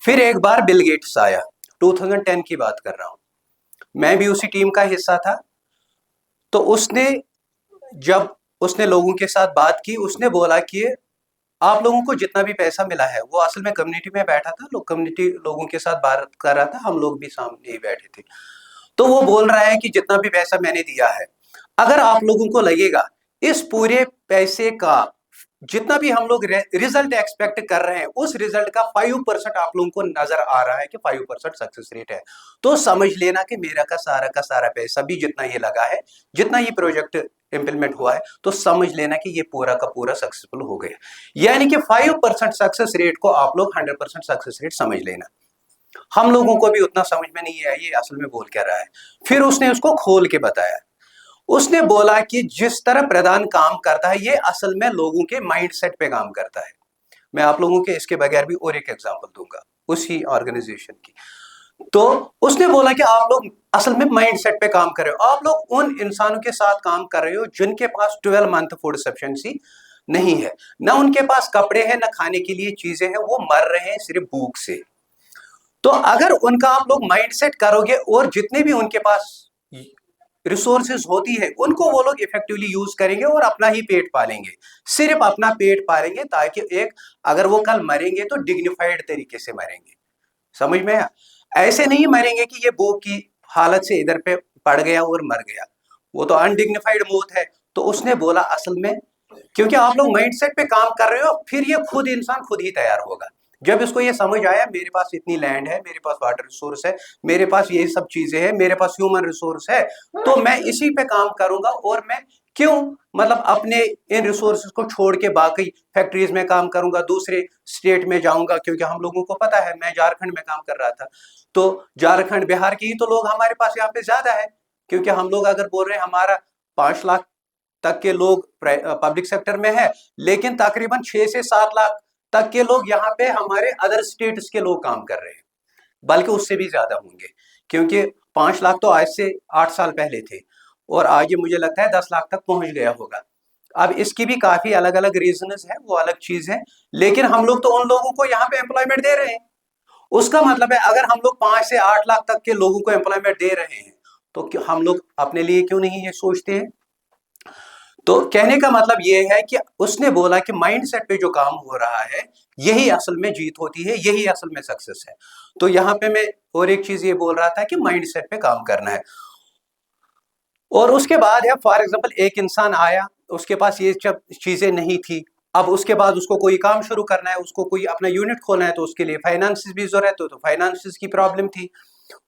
Speaker 2: फिर एक बार बिल गेट्स आया, 2010 की बात कर रहा हूं, मैं भी उसी टीम का हिस्सा था। तो जब उसने लोगों के साथ बात की, उसने बोला कि आप लोगों को जितना भी पैसा मिला है, वो असल में कम्युनिटी में बैठा था, कम्युनिटी लोगों के साथ बात कर रहा था, हम लोग भी सामने ही बैठे थे। तो वो बोल रहा है कि जितना भी पैसा मैंने दिया है, अगर आप लोगों को लगेगा इस पूरे पैसे का जितना भी हम लोग रिजल्ट एक्सपेक्ट कर रहे हैं, उस रिजल्ट का 5% आप लोगों को नजर आ रहा है कि 5% सक्सेस रेट है, तो समझ लेना कि मेरा का सारा पैसा भी जितना ये लगा है, जितना ये प्रोजेक्ट इंप्लीमेंट हुआ है, तो समझ लेना कि ये पूरा का पूरा सक्सेसफुल हो गया। यानी कि 5% सक्सेस रेट को आप लोग 100% सक्सेस रेट समझ लेना। हम लोगों को भी उतना समझ में नहीं आया ये असल में बोल क्या रहा है। फिर उसने उसको खोल के बताया, उसने बोला कि जिस तरह प्रधान काम करता है, ये असल में लोगों के माइंडसेट पे काम करता है। मैं आप लोगों के इसके बगैर भी और एक एग्जांपल दूंगा उसी ऑर्गेनाइजेशन की। तो उसने बोला कि आप लोग असल में माइंडसेट पे काम कर रहे हो, आप लोग उन इंसानों के साथ काम कर रहे हो जिनके पास 12 मंथ फूड सफिशिएंसी नहीं है, ना उनके पास कपड़े हैं, ना खाने के लिए चीजें हैं, वो मर रहे हैं सिर्फ भूख से। तो अगर उनका आप लोग माइंडसेट करोगे और जितने भी उनके पास रिसोर्सेज होती है उनको वो लोग इफेक्टिवली यूज करेंगे और अपना ही पेट पालेंगे, सिर्फ अपना पेट पालेंगे, ताकि एक अगर वो कल मरेंगे तो डिग्निफाइड तरीके से मरेंगे। समझ में आया? ऐसे नहीं मरेंगे कि ये भूख की हालत से इधर पे पड़ गया और मर गया, वो तो अनडिग्निफाइड मौत है। तो उसने बोला असल में क्योंकि आप लोग माइंडसेट पे काम कर रहे हो, फिर ये खुद इंसान खुद ही तैयार होगा। जब इसको ये समझ आया मेरे पास इतनी लैंड है, मेरे पास वाटर रिसोर्स है, मेरे पास ये सब चीजें हैं, मेरे पास ह्यूमन रिसोर्स है, तो मैं इसी पे काम करूंगा और मैं क्यों मतलब अपने इन रिसोर्सेज को छोड़ के बाकी फैक्ट्रीज में काम करूंगा, दूसरे स्टेट में जाऊंगा। क्योंकि हम लोगों को पता है, मैं झारखंड में काम कर रहा था, तो झारखंड बिहार की ही तो लोग हमारे पास यहाँ पे ज्यादा है। क्योंकि हम लोग अगर बोल रहे हैं हमारा 5 लाख तक के लोग पब्लिक सेक्टर में है, लेकिन तकरीबन 6 से 7 लाख तक के लोग यहाँ पे हमारे अदर स्टेट्स के लोग काम कर रहे हैं। बल्कि उससे भी ज्यादा होंगे, क्योंकि 5 लाख तो आज से 8 साल पहले थे और आगे मुझे लगता है 10 लाख तक पहुंच गया होगा। अब इसकी भी काफी अलग अलग रीजंस है, वो अलग चीज है, लेकिन हम लोग तो उन लोगों को यहाँ पे एम्प्लॉयमेंट दे रहे हैं। उसका मतलब है अगर हम लोग 5 से 8 लाख तक के लोगों को एम्प्लॉयमेंट दे रहे हैं तो हम लोग अपने लिए क्यों नहीं ये सोचते हैं? तो कहने का मतलब ये है कि उसने बोला कि माइंडसेट पे जो काम हो रहा है यही असल में जीत होती है, यही असल में सक्सेस है। तो यहाँ पे मैं और एक चीज ये बोल रहा था कि माइंडसेट पे काम करना है। और उसके बाद है फॉर एग्जांपल एक इंसान आया, उसके पास ये सब चीजें नहीं थी, अब उसके बाद उसको कोई काम शुरू करना है, उसको कोई अपना यूनिट खोलना है, तो उसके लिए फाइनेंसिस भी जरूरत है, तो फाइनेंसिस की प्रॉब्लम थी।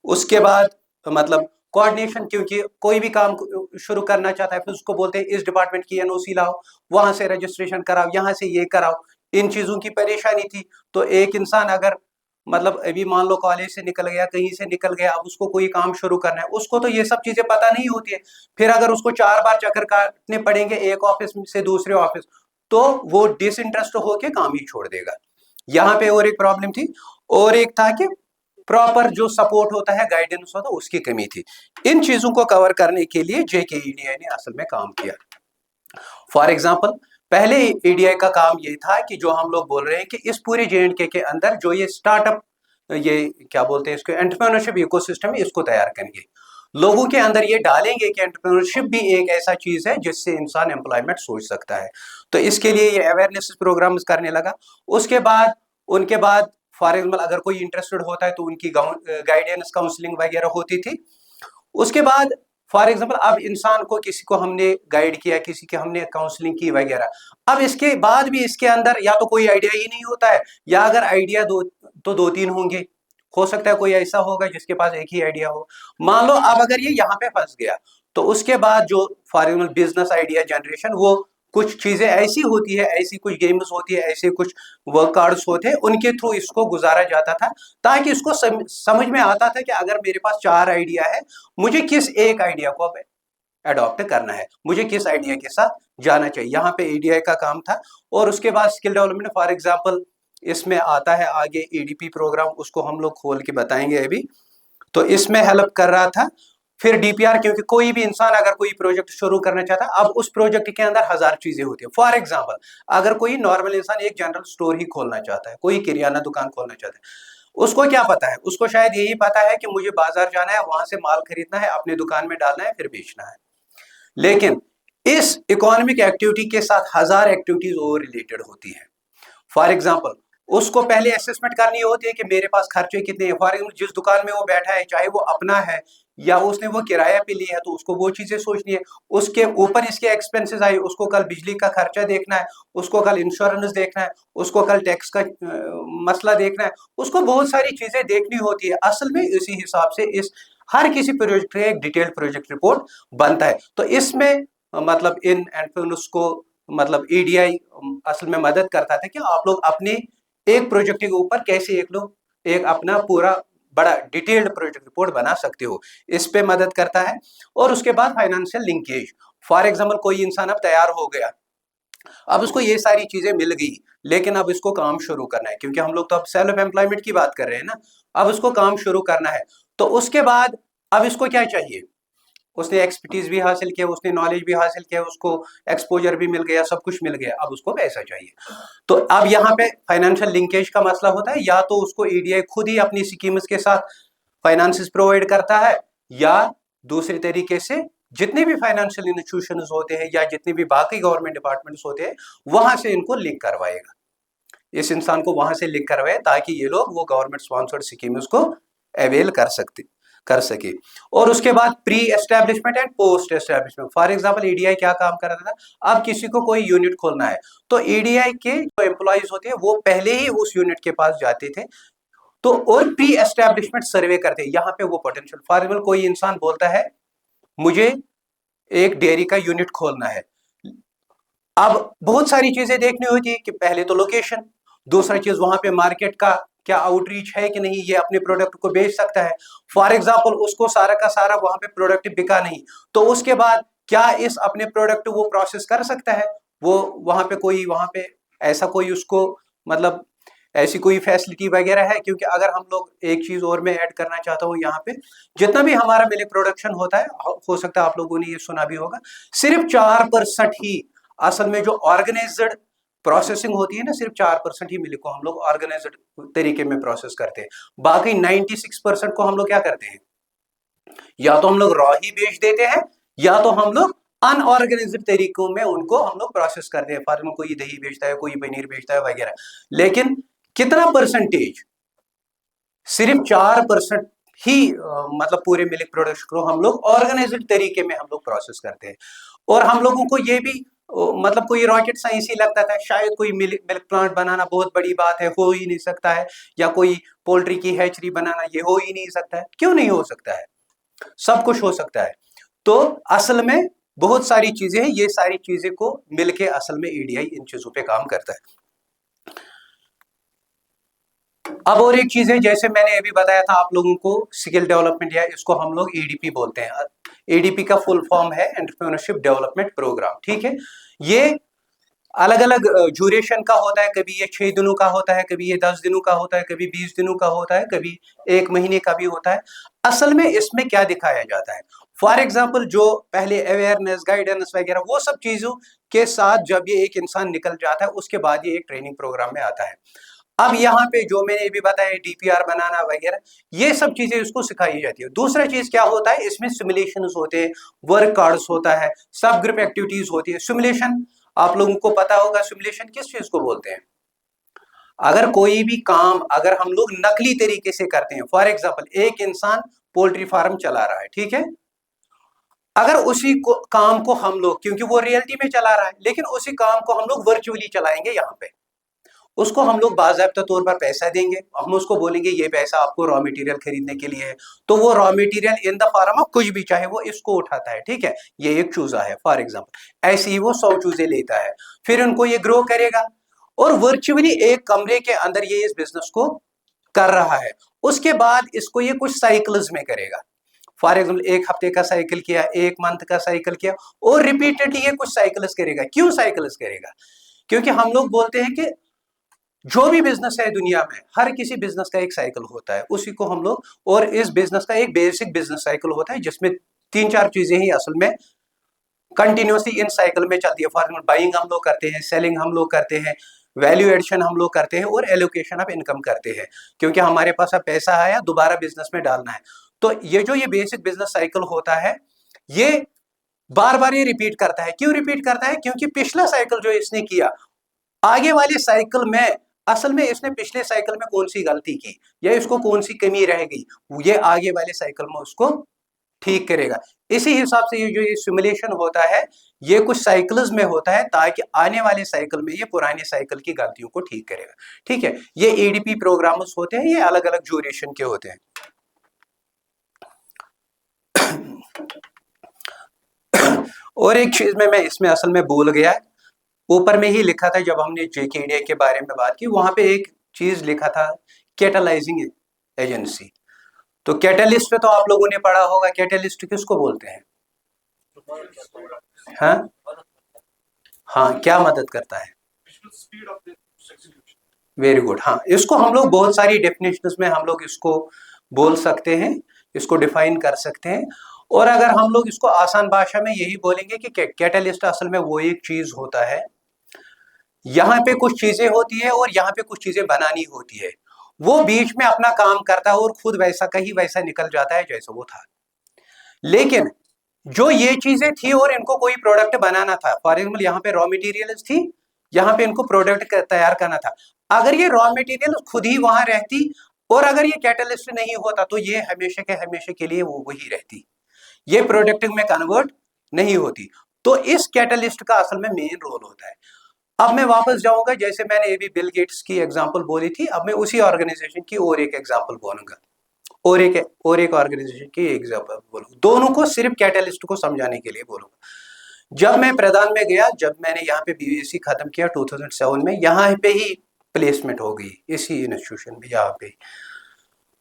Speaker 2: उसके बाद मतलब कोऑर्डिनेशन, क्योंकि कोई भी काम शुरू करना चाहता है फिर उसको बोलते हैं इस डिपार्टमेंट की एनओसी लाओ, वहां से रजिस्ट्रेशन कराओ, यहाँ से ये कराओ, इन चीजों की परेशानी थी। तो एक इंसान अगर मतलब अभी मान लो कॉलेज से निकल गया, कहीं से निकल गया, अब उसको कोई काम शुरू करना है, उसको तो ये सब चीजें पता नहीं होती है, फिर अगर उसको 4 बार चक्कर काटने पड़ेंगे एक ऑफिस से दूसरे ऑफिस, तो वो डिसइंटरेस्ट होके काम ही छोड़ देगा। यहाँ पे और एक प्रॉब्लम थी, और एक था कि प्रॉपर जो सपोर्ट होता है, गाइडेंस होता है, उसकी कमी थी। इन चीजों को कवर करने के लिए जेकेईडीआई ने असल में काम किया। फॉर एग्जाम्पल पहले ईडीआई का काम ये था कि जो हम लोग बोल रहे हैं कि इस पूरे जेएंडके के अंदर जो ये स्टार्टअप, ये क्या बोलते हैं इसको, एंटरप्रेन्योरशिप इकोसिस्टम है, इसको तैयार करेंगे, लोगों के अंदर ये डालेंगे कि एंटरप्रेन्योरशिप भी एक ऐसा चीज है जिससे इंसान एम्प्लॉयमेंट सोच सकता है। तो इसके लिए ये अवेयरनेस प्रोग्राम्स करने लगा। उसके बाद उनके बाद फॉर एग्जाम्पल अगर कोई इंटरेस्टेड होता है तो उनकी गाइडेंस काउंसलिंग वगैरह होती थी। उसके बाद फॉर एग्जाम्पल अब इंसान को, किसी को हमने गाइड किया, किसी की हमने काउंसलिंग की वगैरह, अब इसके बाद भी इसके अंदर या तो कोई आइडिया ही नहीं होता है, या अगर आइडिया तो 2-3 होंगे, हो सकता है कोई ऐसा होगा जिसके पास एक ही आइडिया हो। मान लो अब अगर ये यहाँ पे फंस गया, तो उसके बाद जो for example business idea generation, वो कुछ चीजें ऐसी होती है, ऐसी कुछ गेम्स होती है, ऐसे कुछ वर्क कार्ड्स होते हैं, उनके थ्रू इसको गुजारा जाता था, ताकि इसको समझ में आता था कि अगर मेरे पास 4 आइडिया है, मुझे किस एक आइडिया को अडॉप्ट करना है, मुझे किस आइडिया के साथ जाना चाहिए। यहाँ पे ईडीआई का काम था। और उसके बाद स्किल डेवलपमेंट, फॉर एग्जांपल इसमें आता है आगे ईडीपी प्रोग्राम, उसको हम लोग खोल के बताएंगे अभी। तो इसमें हेल्प कर रहा था। फिर डीपीआर, क्योंकि कोई भी इंसान अगर कोई प्रोजेक्ट शुरू करना चाहता है, अब उस प्रोजेक्ट के अंदर 1000 चीजें होती है। फॉर एग्जांपल अगर कोई नॉर्मल इंसान एक जनरल स्टोर ही खोलना चाहता है, कोई किराना दुकान खोलना चाहता है, उसको क्या पता है? उसको शायद यही पता है कि मुझे बाजार जाना है, वहां से माल खरीदना है, अपने दुकान में डालना है, फिर बेचना है। लेकिन इस इकोनॉमिक एक्टिविटी के साथ 1000 एक्टिविटीज और रिलेटेड होती हैं। फॉर एग्जाम्पल उसको पहले असेसमेंट करनी होती है कि मेरे पास खर्चे कितने हैं। फॉर एग्जाम्पल जिस दुकान में वो बैठा है, चाहे वो अपना है या उसने वो किराया पे लिया है, तो उसको वो चीजें सोचनी है। उसके ऊपर इसके एक्सपेंसेस आए, उसको कल बिजली का खर्चा देखना है, उसको कल इंश्योरेंस देखना है, उसको कल टैक्स का मसला देखना है, उसको बहुत सारी चीजें देखनी होती है। असल में इसी हिसाब से इस हर किसी प्रोजेक्ट का एक डिटेल्ड प्रोजेक्ट रिपोर्ट बनता है। तो इसमें मतलब इन एंटरप्रेन्योर्स को मतलब ईडीआई असल में मदद करता था कि आप लोग अपने एक प्रोजेक्ट के ऊपर कैसे एक अपना पूरा बड़ा डिटेल्ड प्रोजेक्ट रिपोर्ट बना सकते हो, इस पे मदद करता है। और उसके बाद फाइनेंशियल लिंकेज, फॉर एग्जांपल कोई इंसान अब तैयार हो गया, अब उसको ये सारी चीजें मिल गई, लेकिन अब इसको काम शुरू करना है, क्योंकि हम लोग तो अब सेल्फ एम्प्लॉयमेंट की बात कर रहे हैं ना, अब उसको काम शुरू करना है। तो उसके बाद अब इसको क्या चाहिए? उसने एक्सपर्टीज भी हासिल किया, उसने नॉलेज भी हासिल किया, उसको एक्सपोजर भी मिल गया, सब कुछ मिल गया, अब उसको पैसा चाहिए। तो अब यहाँ पे फाइनेंशियल लिंकेज का मसला होता है, या तो उसको ईडीआई खुद ही अपनी स्कीम्स के साथ फाइनेंसिस प्रोवाइड करता है, या दूसरे तरीके से जितने भी फाइनेंशियल इंस्टीट्यूशंस होते हैं या जितने भी बाकी गवर्नमेंट डिपार्टमेंट्स होते हैं, वहां से इनको लिंक करवाएगा, इस इंसान को वहां से लिंक करवाए, ताकि ये लोग वो गवर्नमेंट स्पॉन्सर्ड स्कीम्स को अवेल कर सके। और उसके बाद pre establishment and post establishment, for example EDI क्या काम कर रहा था, अब किसी को कोई यूनिट खोलना है, तो ईडीआई के जो एम्प्लॉइज होते हैं वो पहले ही उस यूनिट के पास जाते थे, तो और प्री एस्टेब्लिशमेंट सर्वे करते हैं। यहाँ पे वो पोटेंशियल, फॉर एग्जाम्पल कोई इंसान बोलता है मुझे एक डेयरी का यूनिट खोलना है, अब बहुत सारी चीजें देखनी होती है कि पहले तो लोकेशन, दूसरा चीज वहां पे मार्केट का क्या आउटरीच है कि नहीं, ये अपने प्रोडक्ट को बेच सकता है। फॉर एग्जांपल उसको सारा का सारा वहां पे प्रोडक्ट बिका नहीं, तो उसके बाद क्या इस अपने प्रोडक्ट वो प्रोसेस कर सकता है? वो वहां पे ऐसा कोई उसको मतलब ऐसी कोई फैसिलिटी वगैरह है? क्योंकि अगर हम लोग एक चीज और मैं ऐड करना चाहता हूँ यहाँ पे, जितना भी हमारा मिल्क प्रोडक्शन होता है, हो सकता है आप लोगों ने ये सुना भी होगा, सिर्फ 4% ही असल में जो ऑर्गेनाइज्ड प्रोसेसिंग होती है ना, सिर्फ 4% ही मिल्क को हम लोग ऑर्गेनाइज्ड तरीके में प्रोसेस करते हैं। बाकी 96% को हम लोग क्या करते हैं, या तो हम लोग रॉ ही बेच देते हैं, या तो हम लोग अनऑर्गेनाइज्ड तरीकों में उनको हम लोग प्रोसेस करते हैं। फॉर कोई दही बेचता है, कोई पनीर बेचता है वगैरह, लेकिन कितना परसेंटेज, सिर्फ 4% ही मतलब पूरे मिल्क प्रोडक्ट को हम लोग ऑर्गेनाइज्ड तरीके में हम लोग प्रोसेस करते हैं। और हम लोगों को ये भी मतलब कोई रॉकेट साइंस ही लगता था, शायद कोई मिल्क प्लांट बनाना बहुत बड़ी बात है, हो ही नहीं सकता है, या कोई पोल्ट्री की हैचरी बनाना, ये हो ही नहीं सकता है। क्यों नहीं हो सकता है? सब कुछ हो सकता है। तो असल में बहुत सारी चीजें हैं, ये सारी चीजें को मिलके असल में ईडीआई इन चीजों पे काम करता है। अब और एक चीज है, जैसे मैंने अभी बताया था आप लोगों को, स्किल डेवलपमेंट, या इसको हम लोग एडीपी बोलते हैं। एडीपी का फुल फॉर्म है एंटरप्रेन्योरशिप डेवलपमेंट प्रोग्राम, ठीक है। ये अलग अलग ड्यूरेशन का होता है, कभी ये 6 दिनों का होता है, कभी ये 10 दिनों का होता है, कभी 20 दिनों का होता है, कभी 1 महीने का भी होता है। असल में इसमें क्या दिखाया जाता है, फॉर एग्जाम्पल जो पहले अवेयरनेस, गाइडेंस वगैरह वो सब चीजों के साथ जब ये एक इंसान निकल जाता है, उसके बाद ये एक ट्रेनिंग प्रोग्राम में आता है। अब यहाँ पे जो मैंने अभी बताया, डीपीआर बनाना वगैरह, ये सब चीजें इसको सिखाई जाती है। दूसरा चीज क्या होता है, इसमें सिमुलेशंस होते हैं, वर्क कार्ड्स होता है, सब ग्रुप एक्टिविटीज होती है। सिमुलेशन आप लोगों को पता होगा, सिमुलेशन किस चीज को बोलते हैं? अगर कोई भी काम अगर हम लोग नकली तरीके से करते हैं, फॉर एग्जाम्पल एक इंसान पोल्ट्री फार्म चला रहा है, ठीक है, अगर उसी काम को हम लोग, क्योंकि वो रियलिटी में चला रहा है, लेकिन उसी काम को हम लोग वर्चुअली चलाएंगे, यहाँ पे उसको हम लोग बाज़ाब्ता तौर पर पैसा देंगे, हम उसको बोलेंगे ये पैसा आपको रॉ मटेरियल खरीदने के लिए है, तो वो raw material in the form of कुछ भी, चाहे वो इसको उठाता है, ठीक है, ये एक चूजा है फॉर एग्जांपल, ऐसे ही वो 100 चूजे लेता है, फिर उनको ये ग्रो करेगा और वर्चुअली एक कमरे के अंदर ये इस बिजनेस को कर रहा है। उसके बाद इसको ये कुछ साइकिल्स में करेगा, फॉर एग्जाम्पल 1 हफ्ते का साइकिल किया, 1 मंथ का साइकिल किया, और रिपीटेडली ये कुछ साइकिल्स करेगा। क्यों साइकिल्स करेगा? क्योंकि हम लोग बोलते हैं कि जो भी बिजनेस है दुनिया में, हर किसी बिजनेस का एक साइकिल होता है, उसी को हम लोग, और इस बिजनेस का एक बेसिक बिजनेस साइकिल होता है, जिसमें 3-4 चीजें ही असल में कंटिन्यूसली इन साइकिल में चलती है। फॉर एग्जाम्पल बाइंग हम लोग करते हैं, सेलिंग हम लोग करते हैं, वैल्यू एडिशन हम लोग करते हैं, और एलोकेशन ऑफ इनकम करते हैं, क्योंकि हमारे पास अब पैसा आया, दोबारा बिजनेस में डालना है। तो ये जो ये बेसिक बिजनेस साइकिल होता है, ये बार बार ये रिपीट करता है। क्यों रिपीट करता है? क्योंकि पिछला साइकिल जो इसने किया, आगे वाले साइकिल में असल में इसने पिछले साइकिल में कौन सी गलती की, या इसको कौन सी कमी रह गई, ये आगे वाले साइकिल में उसको ठीक करेगा। इसी हिसाब से ये जो ये सिमुलेशन होता है, ये कुछ साइकिल्स में होता है, ताकि आने वाले साइकिल में ये पुराने साइकिल की गलतियों को ठीक करेगा, ठीक है। ये एडीपी प्रोग्राम्स होते हैं, ये अलग अलग ड्यूरेशन के होते हैं। और एक चीज में मैं इसमें असल में भूल गया, ऊपर में ही लिखा था जब हमने जेकेडीए के बारे में बात की, वहां पे एक चीज लिखा था, कैटलाइजिंग एजेंसी। तो कैटलिस्ट पे तो आप लोगों ने पढ़ा होगा, कैटलिस्ट किसको बोलते हैं? हाँ हाँ, क्या मदद करता है? Very good. हाँ, इसको हम लोग बहुत सारी डेफिनेशंस में हम लोग इसको बोल सकते हैं, इसको डिफाइन कर सकते हैं। और अगर हम लोग इसको आसान भाषा में यही बोलेंगे कि कैटलिस्ट असल में वो एक चीज होता है, यहाँ पे कुछ चीजें होती है और यहाँ पे कुछ चीजें बनानी होती है, वो बीच में अपना काम करता है और खुद वैसा का ही वैसा निकल जाता है जैसा वो था। लेकिन जो ये चीजें थी और इनको कोई प्रोडक्ट बनाना था, फॉर एग्जाम्पल यहाँ पे रॉ मटेरियल्स थी, यहाँ पे इनको प्रोडक्ट तैयार करना था, अगर ये रॉ मटेरियल खुद ही वहां रहती और अगर ये कैटलिस्ट नहीं होता, तो ये हमेशा के लिए वो वही रहती, ये प्रोडक्ट में कन्वर्ट नहीं होती। तो इस कैटलिस्ट का असल में मेन रोल होता है। अब मैं वापस जाऊंगा, जैसे मैंने अभी बिल गेट्स की एग्जांपल बोली थी, अब मैं उसी ऑर्गेनाइजेशन की और एक एग्जांपल बोलूंगा, और एक ऑर्गेनाइजेशन की एग्जांपल बोलूंगा, दोनों को सिर्फ कैटलिस्ट को समझाने के लिए बोलूंगा। जब मैं प्रदान में गया, जब मैंने यहाँ पे बीएससी खत्म किया 2007 में, यहाँ पे ही प्लेसमेंट हो गई इसी इंस्टीट्यूशन में, यहाँ पे।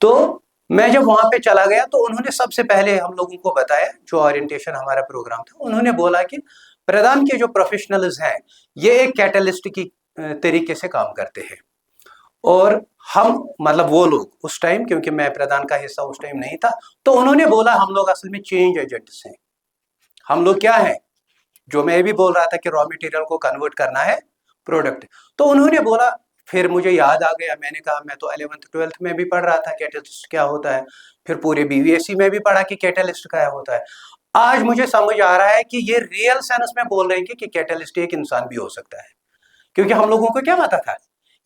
Speaker 2: तो मैं जब वहां पे चला गया, तो उन्होंने सबसे पहले हम लोगों को बताया, जो ओरिएंटेशन हमारा प्रोग्राम था, उन्होंने बोला कि प्रदान के जो प्रोफेशनल्स हैं, ये एक कैटलिस्ट की तरीके से काम करते हैं। और हम मतलब वो लोग उस टाइम, क्योंकि मैं प्रधान का हिस्सा उस टाइम नहीं था, तो उन्होंने बोला हम लोग असल में चेंज एजेंट्स हैं। हम लोग क्या है, जो मैं भी बोल रहा था कि रॉ मटेरियल को कन्वर्ट करना है प्रोडक्ट, तो उन्होंने बोला, फिर मुझे याद आ गया, मैंने कहा मैं तो 11th-12th में भी पढ़ रहा था कैटलिस्ट क्या होता है, फिर पूरे बीवीएससी में भी पढ़ा कि कैटलिस्ट क्या होता है। आज मुझे समझ आ रहा है कि ये रियल सेंस में बोल रहे हैं कि कैटलिस्ट एक इंसान भी हो सकता है, क्योंकि हम लोगों को क्या पता था,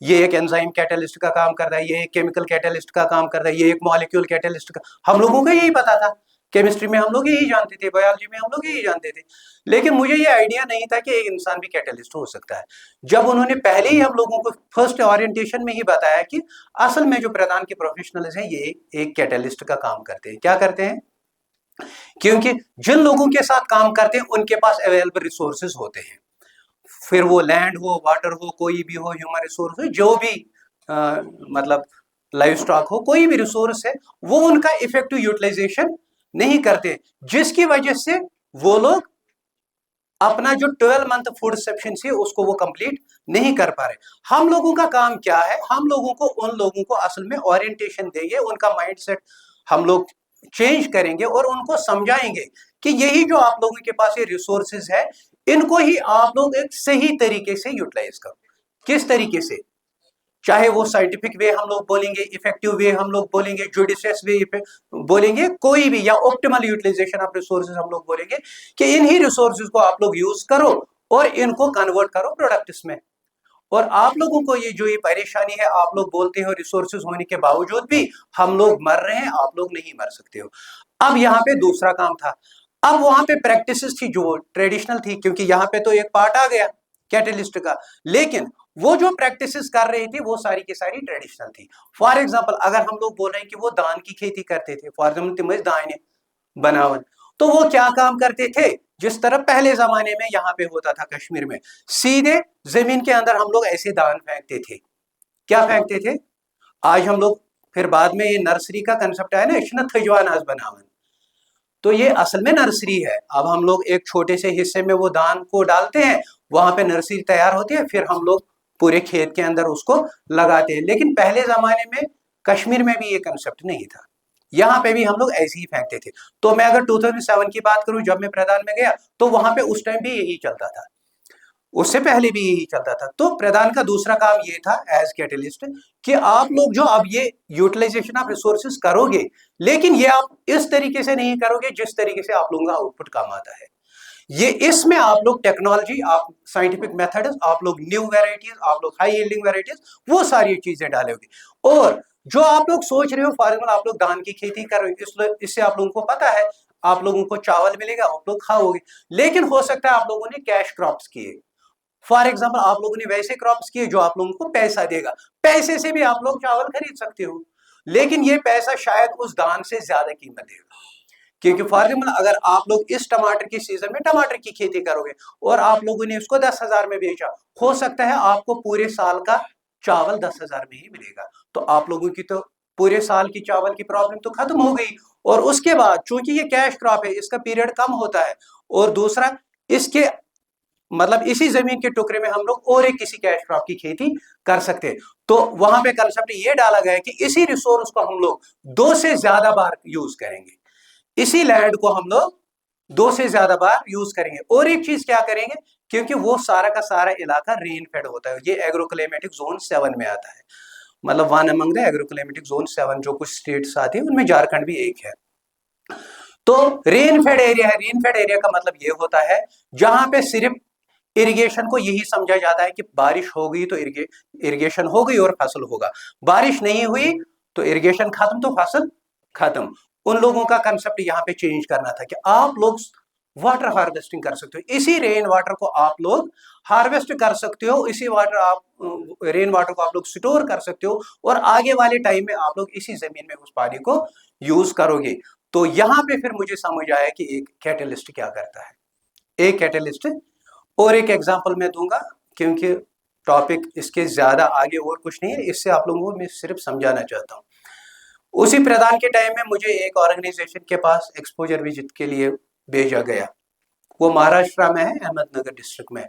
Speaker 2: ये एक एंजाइम कैटलिस्ट का काम कर रहा है, ये एक केमिकल कैटलिस्ट का काम कर रहा है, ये एक मॉलिक्यूल कैटलिस्ट का, हम लोगों को यही पता था। केमिस्ट्री में हम लोग यही जानते थे, बायोलॉजी में हम लोग यही जानते थे, लेकिन मुझे ये आइडिया नहीं था कि एक इंसान भी कैटलिस्ट हो सकता है। जब उन्होंने पहले ही हम लोगों को फर्स्ट ओरिएंटेशन में ही बताया कि असल में जो प्रधान के प्रोफेशनल्स हैं ये एक कैटलिस्ट का काम करते हैं। क्या करते हैं, क्योंकि जिन लोगों के साथ काम करते हैं उनके पास अवेलेबल रिसोर्सेज होते हैं, फिर वो लैंड हो, वाटर हो, कोई भी हो, ह्यूमन रिसोर्स हो, जो भी मतलब लाइफ स्टॉक हो, कोई भी रिसोर्स है, वो उनका इफेक्टिव यूटिलाइजेशन नहीं करते, जिसकी वजह से वो लोग अपना जो 12 मंथ फूड सफिशिएंसी है उसको वो कंप्लीट नहीं कर पा रहे। हम लोगों का काम क्या है, हम लोगों को उन लोगों को असल में ओरिएंटेशन देंगे, उनका माइंडसेट हम लोग चेंज करेंगे और उनको समझाएंगे कि यही जो आप लोगों के पास ये रिसोर्सेज है, इनको ही आप लोग एक सही तरीके से यूटिलाइज करो। किस तरीके से, चाहे वो साइंटिफिक वे हम लोग बोलेंगे, इफेक्टिव वे हम लोग बोलेंगे, जुडिशियस वे बोलेंगे, कोई भी, या ऑप्टिमल यूटिलाइजेशन ऑफ रिसोर्सेज हम लोग बोलेंगे कि इन्हीं रिसोर्सेज को आप लोग यूज करो और इनको कन्वर्ट करो प्रोडक्ट्स में। और आप लोगों को ये जो ये परेशानी है, आप लोग बोलते हो रिसोर्सेज होने के बावजूद भी हम लोग मर रहे हैं, आप लोग नहीं मर सकते हो। अब यहाँ पे दूसरा काम था, अब वहां पे प्रैक्टिसेस थी जो ट्रेडिशनल थी, क्योंकि यहाँ पे तो एक पार्ट आ गया कैटलिस्ट का, लेकिन वो जो प्रैक्टिसेस कर रही थी वो सारी की सारी ट्रेडिशनल थी। फॉर एग्जाम्पल अगर हम लोग बोल रहे हैं कि वो दान की खेती करते थे, फॉर एग्जाम्पल तिमज दाने बनावन, तो वो क्या काम करते थे, जिस तरह पहले जमाने में यहाँ पे होता था कश्मीर में, सीधे जमीन के अंदर हम लोग ऐसे दान फेंकते थे। क्या फेंकते थे, आज हम लोग, फिर बाद में ये नर्सरी का कंसेप्ट आया ना, इश्न थजवानाज बनावन, तो ये असल में नर्सरी है। अब हम लोग एक छोटे से हिस्से में वो दान को डालते हैं, वहां पे नर्सरी तैयार होती है, फिर हम लोग पूरे खेत के अंदर उसको लगाते हैं। लेकिन पहले जमाने में कश्मीर में भी ये कंसेप्ट नहीं था, यहाँ पे भी हम लोग ऐसे ही फेंकते थे। तो मैं अगर 2007 की बात करूं, जब मैं प्रधान में गया, तो वहां पे उस टाइम भी यही चलता था, उससे पहले भी यही चलता था। तो प्रधान का दूसरा काम ये था एज कैटलिस्ट कि आप लोग जो अब ये यूटिलाइजेशन ऑफ रिसोर्सेज करोगे, लेकिन ये आप इस तरीके से नहीं करोगे जिस तरीके से आप लोगों का आउटपुट कम आता है। ये इसमें आप लोग टेक्नोलॉजी, आप साइंटिफिक मेथड्स, आप लोग न्यू वेराइटीज, आप लोग हाई यील्डिंग वेराइटीज, वो सारी चीजें डालोगे। और जो आप लोग सोच रहे हो, फॉर एग्जाम्पल आप लोग धान की खेती कर रहे हो, इससे आप लोगों को पता है आप लोगों को चावल मिलेगा, आप लोग खाओगे, लेकिन हो सकता है आप लोगों ने कैश क्रॉप्स किए, फॉर एग्जाम्पल आप लोगों ने वैसे क्रॉप्स किए जो आप लोगों को पैसा देगा, पैसे से भी आप लोग चावल खरीद सकते हो, लेकिन ये पैसा शायद उस दान से ज्यादा कीमत देगा। क्योंकि फॉर एग्जाम्पल अगर आप लोग इस टमाटर की सीजन में टमाटर की खेती करोगे और आप लोगों ने उसको 10,000 में बेचा, हो सकता है आपको पूरे साल का चावल 10,000 में ही मिलेगा। तो आप लोगों की तो पूरे साल की चावल की प्रॉब्लम तो खत्म हो गई। और उसके बाद चूंकि ये कैश क्रॉप है, इसका पीरियड कम होता है, और दूसरा इसके मतलब इसी जमीन के टुकड़े में हम लोग और एक किसी कैश क्रॉप की खेती कर सकते हैं। तो वहां पे कंसेप्ट ये डाला गया है कि इसी रिसोर्स को हम लोग 2 से ज्यादा बार यूज करेंगे, इसी लैंड को हम लोग 2 से ज्यादा बार यूज करेंगे। और एक चीज क्या करेंगे, क्योंकि वो सारा का सारा इलाका रेन फेड होता है, ये एग्रोक्लाइमेटिक जोन 7 में आता है, मतलब one among the agroclimatic zone 7 जो कुछ स्टेट्स आती है उनमें झारखंड भी एक है। तो रेन फेड एरिया है, रेन फेड एरिया का मतलब ये होता है जहां पे सिर्फ इरिगेशन को यही समझा जाता है कि बारिश हो गई तो इरिगेशन हो गई और फसल होगा, बारिश नहीं हुई तो इरिगेशन खत्म तो फसल खत्म। उन लोगों का कंसेप्ट यहाँ पे चेंज करना था कि आप लोग वाटर हार्वेस्टिंग कर सकते हो, इसी रेन वाटर को आप लोग हार्वेस्ट कर सकते हो, इसी वाटर आप रेन वाटर को आप लोग स्टोर कर सकते हो, और आगे वाले टाइम में आप लोग इसी जमीन में उस पानी को यूज करोगे। तो यहाँ पे फिर मुझे समझ आया कि एक कैटलिस्ट क्या करता है, एक कैटलिस्ट। और एक एग्जांपल मैं दूंगा क्योंकि टॉपिक इसके ज्यादा आगे और कुछ नहीं है, इससे आप लोगों को मैं सिर्फ समझाना चाहता हूँ। उसी प्रधान के टाइम में मुझे एक ऑर्गेनाइजेशन के पास एक्सपोजर विजिट के लिए भेजा गया, वो महाराष्ट्र में है, अहमदनगर डिस्ट्रिक्ट में,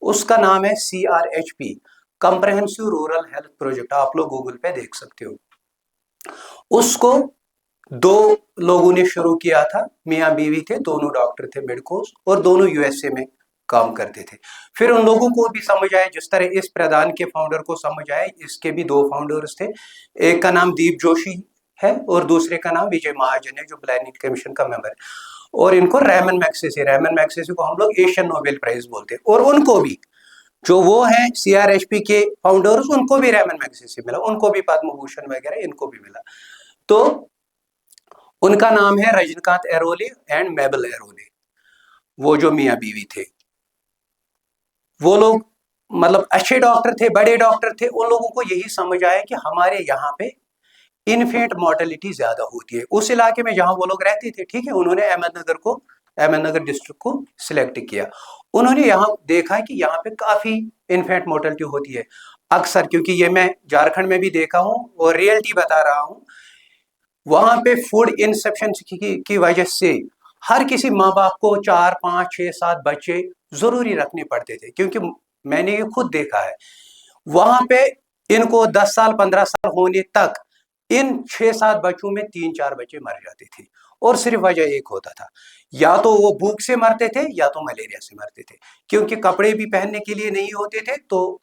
Speaker 2: उसका नाम है CRHP, comprehensive rural health project, आप लोग गूगल पे देख सकते हो। उसको 2 लोगों ने शुरू किया था, मियाँ बीवी थे, दोनों डॉक्टर थे मेडिकोस, और दोनों यूएसए में काम करते थे। फिर उन लोगों को भी समझ आया, जिस तरह इस प्रधान के फाउंडर को समझ आया, इसके भी 2 फाउंडर्स थे, एक का नाम दीप जोशी है और दूसरे का नाम विजय महाजन है, जो प्लानिंग कमीशन का मेंबर है। और इनको रैमन मैग्सेसे को हम लोग एशियन नोबेल प्राइज बोलते हैं। और उनको भी, जो वो है सीआरएचपी के फाउंडर्स, उनको भी रैमन मैग्सेसे मिला, उनको भी पद्म भूषण वगैरह इनको भी मिला। तो उनका नाम है रजनीकांत एरोले एंड मेबल एरोले, वो जो मियाँ बीवी थे। वो लोग मतलब अच्छे डॉक्टर थे, बड़े डॉक्टर थे। उन लोगों को यही समझ आया कि हमारे यहाँ पे इन्फेंट मोर्टेलिटी ज्यादा होती है। उस इलाके में जहां वो लोग रहते थे, ठीक है, उन्होंने अहमदनगर डिस्ट्रिक्ट को सिलेक्ट किया। उन्होंने यहाँ देखा कि यहाँ पे काफी इन्फेंट मोर्टेलिटी होती है अक्सर, क्योंकि ये मैं झारखंड में भी देखा हूँ और रियलिटी बता रहा हूँ। वहां पे फूड इनसफिशिएंसी की वजह से हर किसी माँ बाप को 4, 5, 6, 7 बच्चे जरूरी रखने पड़ते थे, क्योंकि मैंने ये खुद देखा है। वहां पे इनको 10 साल 15 साल होने तक इन 6-7 बच्चों में 3-4 बच्चे मर जाते थे, और सिर्फ वजह एक होता था, या तो वो भूख से मरते थे या तो मलेरिया से मरते थे, क्योंकि कपड़े भी पहनने के लिए नहीं होते थे, तो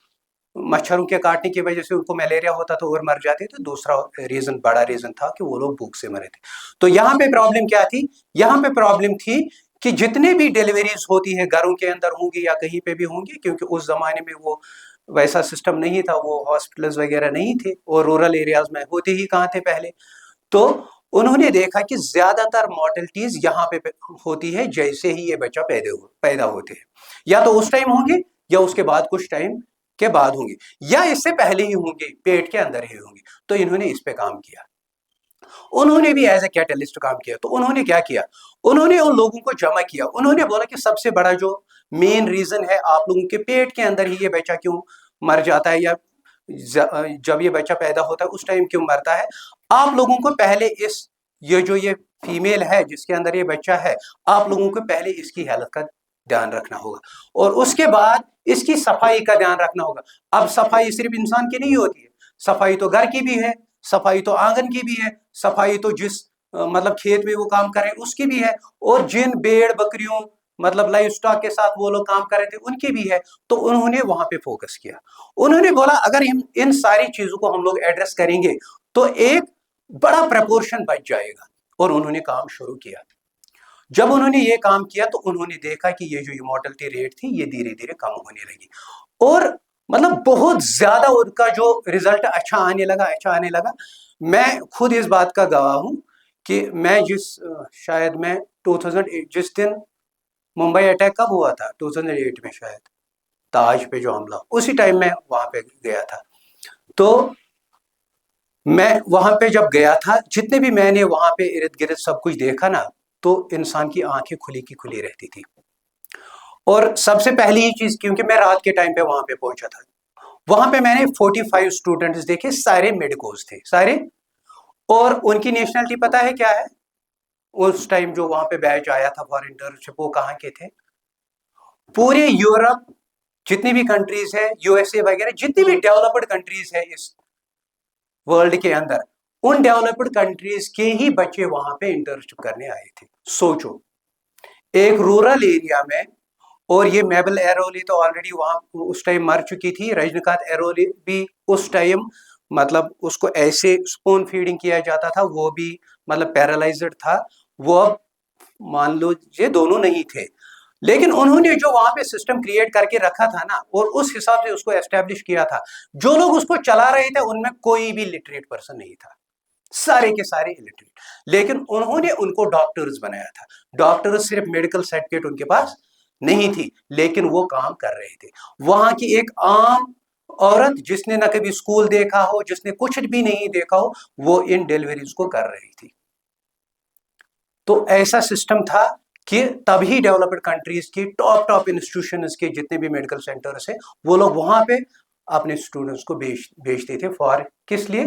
Speaker 2: मच्छरों के काटने की वजह से उनको मलेरिया होता था और मर जाते थे। दूसरा रीजन, बड़ा रीजन था कि वो लोग भूख से मरे थे। तो यहाँ पे प्रॉब्लम क्या थी? यहाँ पे प्रॉब्लम थी कि जितने भी डिलीवरीज होती है घरों के अंदर होंगी या कहीं पे भी होंगी, क्योंकि उस जमाने में वो वैसा सिस्टम नहीं था, वो हॉस्पिटल्स वगैरह नहीं थे, और रूरल एरियाज में होते ही कहाँ थे पहले। तो उन्होंने देखा कि ज्यादातर मॉर्टलिटीज यहाँ पे होती है जैसे ही ये बच्चा पैदा होते हैं, या तो उस टाइम होंगे या उसके बाद कुछ टाइम के बाद होंगे, या इससे पहले ही होंगे, पेट के अंदर ही होंगे। तो इन्होंने इस पे काम किया, उन्होंने भी एज ए कैटलिस्ट काम किया। तो उन्होंने क्या किया? उन्होंने उन लोगों को जमा किया। उन्होंने बोला कि सबसे बड़ा जो मेन रीजन है, आप लोगों के पेट के अंदर ही ये बच्चा क्यों मर जाता है, या जब ये बच्चा पैदा होता है उस टाइम क्यों मरता है, आप लोगों को पहले ये फीमेल है जिसके अंदर ये बच्चा है, आप लोगों को पहले इसकी हेल्थ का ध्यान रखना होगा, और उसके बाद इसकी सफाई का ध्यान रखना होगा। अब सफाई सिर्फ इंसान की नहीं होती है, सफाई तो घर की भी है, सफाई तो आंगन की भी है, सफाई तो जिस मतलब खेत में वो काम कर रहे हैं उसकी भी है, और जिन भेड़ बकरियों मतलब लाइव स्टॉक के साथ वो लोग काम कर रहे थे उनकी भी है। तो उन्होंने वहां पे फोकस किया। उन्होंने बोला अगर इन सारी चीजों को हम लोग एड्रेस करेंगे तो एक बड़ा प्रपोर्शन बच जाएगा, और उन्होंने काम शुरू किया। जब उन्होंने ये काम किया तो उन्होंने देखा कि ये जो मॉर्टलिटी रेट थी ये धीरे धीरे कम होने लगी, और मतलब बहुत ज्यादा उनका जो रिजल्ट अच्छा आने लगा। मैं खुद इस बात का गवाह हूं कि मैं शायद मैं 2008, जिस दिन मुंबई अटैक कब हुआ था, 2008 में शायद, ताज पे जो हमला, उसी टाइम मैं वहां पे गया था। तो मैं वहां पे जब गया था, जितने भी मैंने वहां पे इर्द गिर्द सब कुछ देखा ना, तो इंसान की आंखें खुली की खुली रहती थी। और सबसे पहली ही चीज, क्योंकि मैं रात के टाइम पे वहां पे पहुंचा था, वहां पे मैंने 45 स्टूडेंट्स देखे, सारे मेडिकोस थे सारे, और उनकी नेशनलिटी पता है क्या है? उस टाइम जो वहां पे बैच आया था फॉर इंटर्नशिप, वो कहाँ के थे? पूरे यूरोप, जितनी भी कंट्रीज है, यूएसए वगैरह, जितनी भी डेवलप्ड कंट्रीज है इस वर्ल्ड के अंदर, उन डेवलप्ड कंट्रीज के ही बच्चे वहां पे इंटर्नशिप करने आए थे। सोचो, एक रूरल एरिया में। और ये मेबल एरोली तो ऑलरेडी वहां उस टाइम मर चुकी थी, रजनीकांत एरोली भी उस टाइम मतलब उसको ऐसे स्पून फीडिंग किया जाता था, वो भी मतलब पैरालाइज्ड था। वो अब मान लो ये दोनों नहीं थे, लेकिन उन्होंने जो वहां पे सिस्टम क्रिएट करके रखा था ना, और उस हिसाब से उसको एस्टेब्लिश किया था, जो लोग उसको चला रहे थे उनमें कोई भी लिटरेट पर्सन नहीं था, सारे के सारे इलिटरेट। लेकिन उन्होंने उनको डॉक्टर्स बनाया था। डॉक्टर्स सिर्फ मेडिकल सर्टिफिकेट उनके पास नहीं थी, लेकिन वो काम कर रहे थे। वहां की एक आम औरत जिसने ना कभी स्कूल देखा हो, जिसने कुछ भी नहीं देखा हो, वो इन डिलीवरीज को कर रही थी। तो ऐसा सिस्टम था कि तभी डेवलप्ड कंट्रीज की टॉप इंस्टीट्यूशंस के जितने भी मेडिकल सेंटर्स है, वो लोग वहां पे अपने स्टूडेंट्स को भेजते थे। फॉर किस लिए?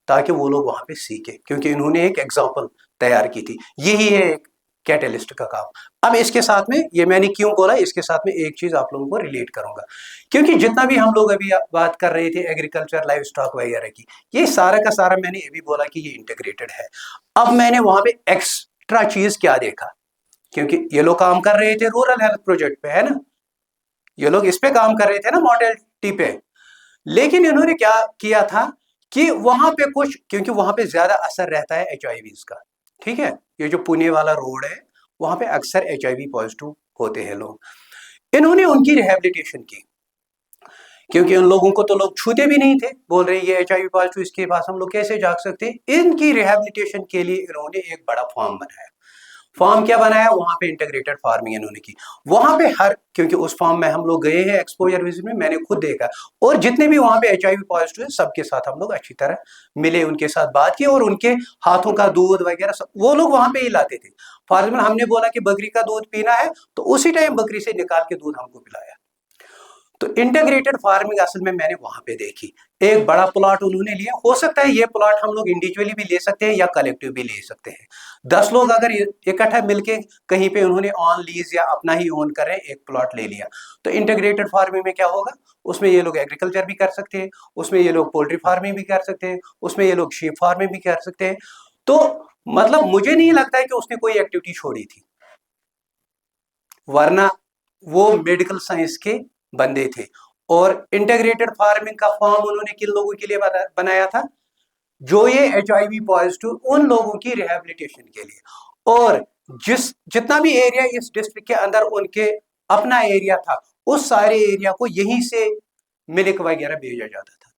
Speaker 2: ताकि वो लोग वहां पे सीखे, क्योंकि इन्होंने एक एग्जाम्पल तैयार की थी। यही है एक कैटलिस्ट का काम। अब इसके साथ में ये मैंने क्यों बोला, इसके साथ में एक चीज आप लोगों को रिलेट करूंगा, क्योंकि जितना भी हम लोग अभी बात कर रहे थे एग्रीकल्चर लाइव स्टॉक वगैरह की, ये सारा का सारा मैंने ये भी बोला कि ये इंटीग्रेटेड है। अब मैंने वहां पे एक्स्ट्रा चीज क्या देखा, क्योंकि ये लोग काम कर रहे थे रूरल हेल्थ प्रोजेक्ट पे, है ना, ये लोग इस पे काम कर रहे थे ना, मॉडलिटी पे, लेकिन इन्होंने क्या किया था कि वहां पे कुछ, क्योंकि वहां पे ज्यादा असर रहता है HIV का, ठीक है, ये जो पुणे वाला रोड है वहां पे अक्सर HIV पॉजिटिव होते हैं लोग, इन्होंने उनकी रिहेबिलिटेशन की, क्योंकि उन लोगों को तो लोग छूते भी नहीं थे, बोल रहे ये HIV पॉजिटिव, इसके पास हम लोग कैसे जाग सकते हैं। इनकी रिहेबिलिटेशन के लिए इन्होंने एक बड़ा फॉर्म बनाया। फार्म क्या बनाया, वहां पे इंटीग्रेटेड फार्मिंग इन्होंने की, वहां पे हर, क्योंकि उस फार्म में हम लोग गए हैं एक्सपोजर विजिट में, मैंने खुद देखा, और जितने भी वहां पे HIV पॉजिटिव है सबके साथ हम लोग अच्छी तरह मिले, उनके साथ बात की, और उनके हाथों का दूध वगैरह सब वो लोग वहां पे ही लाते थे। फॉर एग्जाम्पल हमने बोला कि बकरी का दूध पीना है, तो उसी टाइम बकरी से निकाल के दूध हमको पिलाया। तो इंटीग्रेटेड फार्मिंग असल में मैंने वहां पे देखी। एक बड़ा प्लॉट उन्होंने लिया, हो सकता है ये प्लॉट हम लोग इंडिविजुअली भी ले सकते हैं या कलेक्टिव भी ले सकते हैं। 10 लोग अगर इकट्ठा मिलके कहीं पे उन्होंने ऑन लीज या अपना ही ओन कर रहे एक प्लॉट ले लिया, तो इंटीग्रेटेड फार्मिंग में क्या होगा, उसमें ये लोग एग्रीकल्चर भी कर सकते हैं, उसमें ये लोग पोल्ट्री फार्मिंग भी कर सकते हैं, उसमें ये लोग शीप फार्मिंग भी कर सकते हैं। तो मतलब मुझे नहीं लगता है कि उसने कोई एक्टिविटी छोड़ी थी, वरना वो मेडिकल साइंस के बंदे थे। और इंटीग्रेटेड फार्मिंग का फॉर्म उन्होंने किन लोगों के लिए बनाया था, जो ये HIV पॉजिटिव उन लोगों की रिहेबिलिटेशन के लिए, और जितना भी एरिया इस डिस्ट्रिक्ट के अंदर उनके अपना एरिया था, उस सारे एरिया को यहीं से मिल्क वगैरह भेजा जाता था।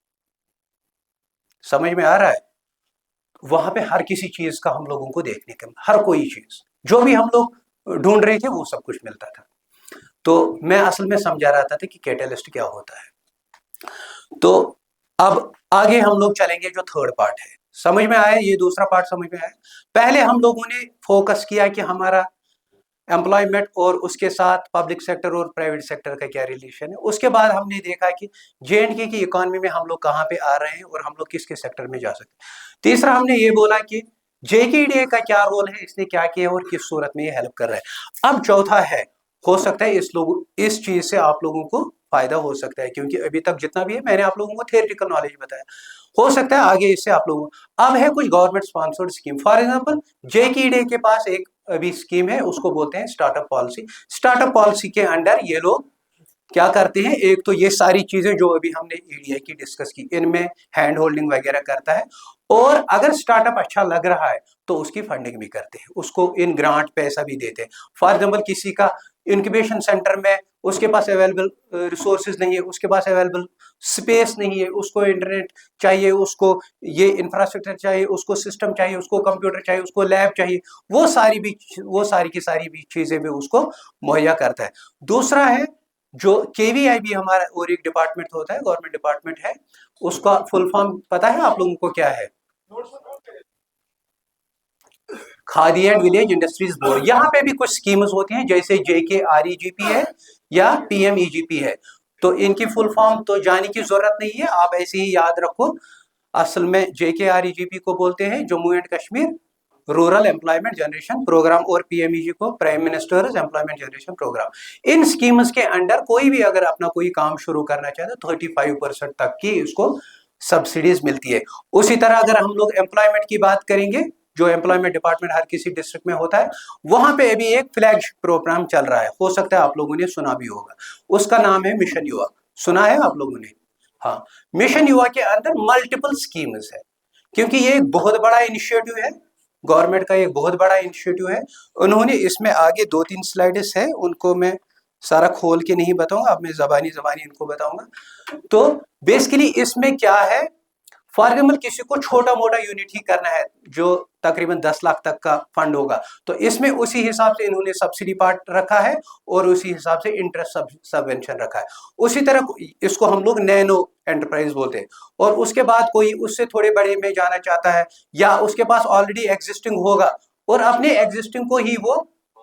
Speaker 2: समझ में आ रहा है, वहां पे हर किसी चीज का हम लोगों को देखने का, हर कोई चीज जो भी हम लोग ढूंढ रहे थे वो सब कुछ मिलता था। तो मैं असल में समझा रहा था कि कैटलिस्ट क्या होता है। तो अब आगे हम लोग चलेंगे, जो थर्ड पार्ट है, समझ में आया, ये दूसरा पार्ट समझ में आया। पहले हम लोगों ने फोकस किया कि हमारा एम्प्लॉयमेंट और उसके साथ पब्लिक सेक्टर और प्राइवेट सेक्टर का क्या रिलेशन है। उसके बाद हमने देखा कि J&K की इकोनॉमी में हम लोग कहाँ पे आ रहे हैं और हम लोग किसके सेक्टर में जा सकते हैं। तीसरा हमने ये बोला कि JKDA का क्या रोल है, इसने क्या किया और किस सूरत में ये हेल्प कर रहा है। अब चौथा है, हो सकता है इस चीज से आप लोगों को फायदा हो सकता है, क्योंकि अभी तक जितना भी है मैंने आप लोगों को थियोरेटिकल नॉलेज बताया, हो सकता है आगे इससे आप लोगों को। अब है कुछ government sponsored scheme, for example JKDA के पास एक अभी स्कीम है, उसको बोलते हैं स्टार्टअप पॉलिसी। स्टार्टअप पॉलिसी के अंडर ये लोग क्या करते हैं, एक तो ये सारी चीजें जो अभी हमने EDI की डिस्कस की, इनमें हैंड होल्डिंग वगैरह करता है, और अगर स्टार्टअप अच्छा लग रहा है तो उसकी फंडिंग भी करते हैं, उसको इन ग्रांट पैसा भी देते हैं। फॉर एग्जाम्पल किसी का इंक्यूबेशन सेंटर में उसके पास अवेलेबल रिसोर्सेज नहीं है, उसके पास अवेलेबल स्पेस नहीं है, उसको इंटरनेट चाहिए, उसको ये इंफ्रास्ट्रक्चर चाहिए, उसको सिस्टम चाहिए, उसको कंप्यूटर चाहिए, उसको लैब चाहिए, वो सारी की सारी भी चीजें भी उसको मुहैया करता है। दूसरा है जो KVIB हमारा और एक डिपार्टमेंट होता है, गवर्नमेंट डिपार्टमेंट है, उसका फुल फॉर्म पता है आप लोगों को क्या है, khadi and village industries board. यहाँ पे भी कुछ स्कीम्स होती हैं, जैसे JKREGP है या PMEGP है, तो इनकी फुल फॉर्म तो जाने की जरूरत नहीं है, आप ऐसे ही याद रखो। असल में JKREGP को बोलते हैं Jammu and Kashmir rural employment generation programme, और PMEG को prime minister's employment generation programme. इन स्कीम्स के अंडर कोई भी अगर अपना कोई काम शुरू करना चाहे तो 35% तक की उसको सब्सिडीज मिलती है। उसी तरह अगर हम लोग एम्प्लॉयमेंट की बात करेंगे, जो एम्प्लॉयमेंट डिपार्टमेंट हर किसी डिस्ट्रिक्ट में होता है, वहां पे अभी एक फ्लैगशिप प्रोग्राम चल रहा है, हो सकता है आप लोगों ने सुना भी होगा, उसका नाम है मिशन युवा। सुना है आप लोगों ने? हाँ, मिशन युवा के अंदर मल्टीपल स्कीम्स है, क्योंकि ये एक बहुत बड़ा इनिशिएटिव है, गवर्नमेंट का एक बहुत बड़ा इनिशिएटिव है। उन्होंने इसमें आगे 2-3 स्लाइड्स है, उनको मैं सारा खोल के नहीं बताऊंगा, अब मैं जबानी इनको बताऊंगा। तो बेसिकली इसमें क्या है, फॉर एग्जाम्पल किसी को छोटा मोटा यूनिट ही करना है जो तकरीबन 10 लाख तक का फंड होगा, तो इसमें उसी हिसाब से इन्होंने सब्सिडी पार्ट रखा है और उसी हिसाब से इंटरेस्ट सबवेंशन रखा है। उसी तरह इसको हम लोग नैनो एंटरप्राइज बोलते हैं। और उसके बाद कोई उससे थोड़े बड़े में जाना चाहता है, या उसके पास ऑलरेडी एग्जिस्टिंग होगा और अपने एग्जिस्टिंग को ही वो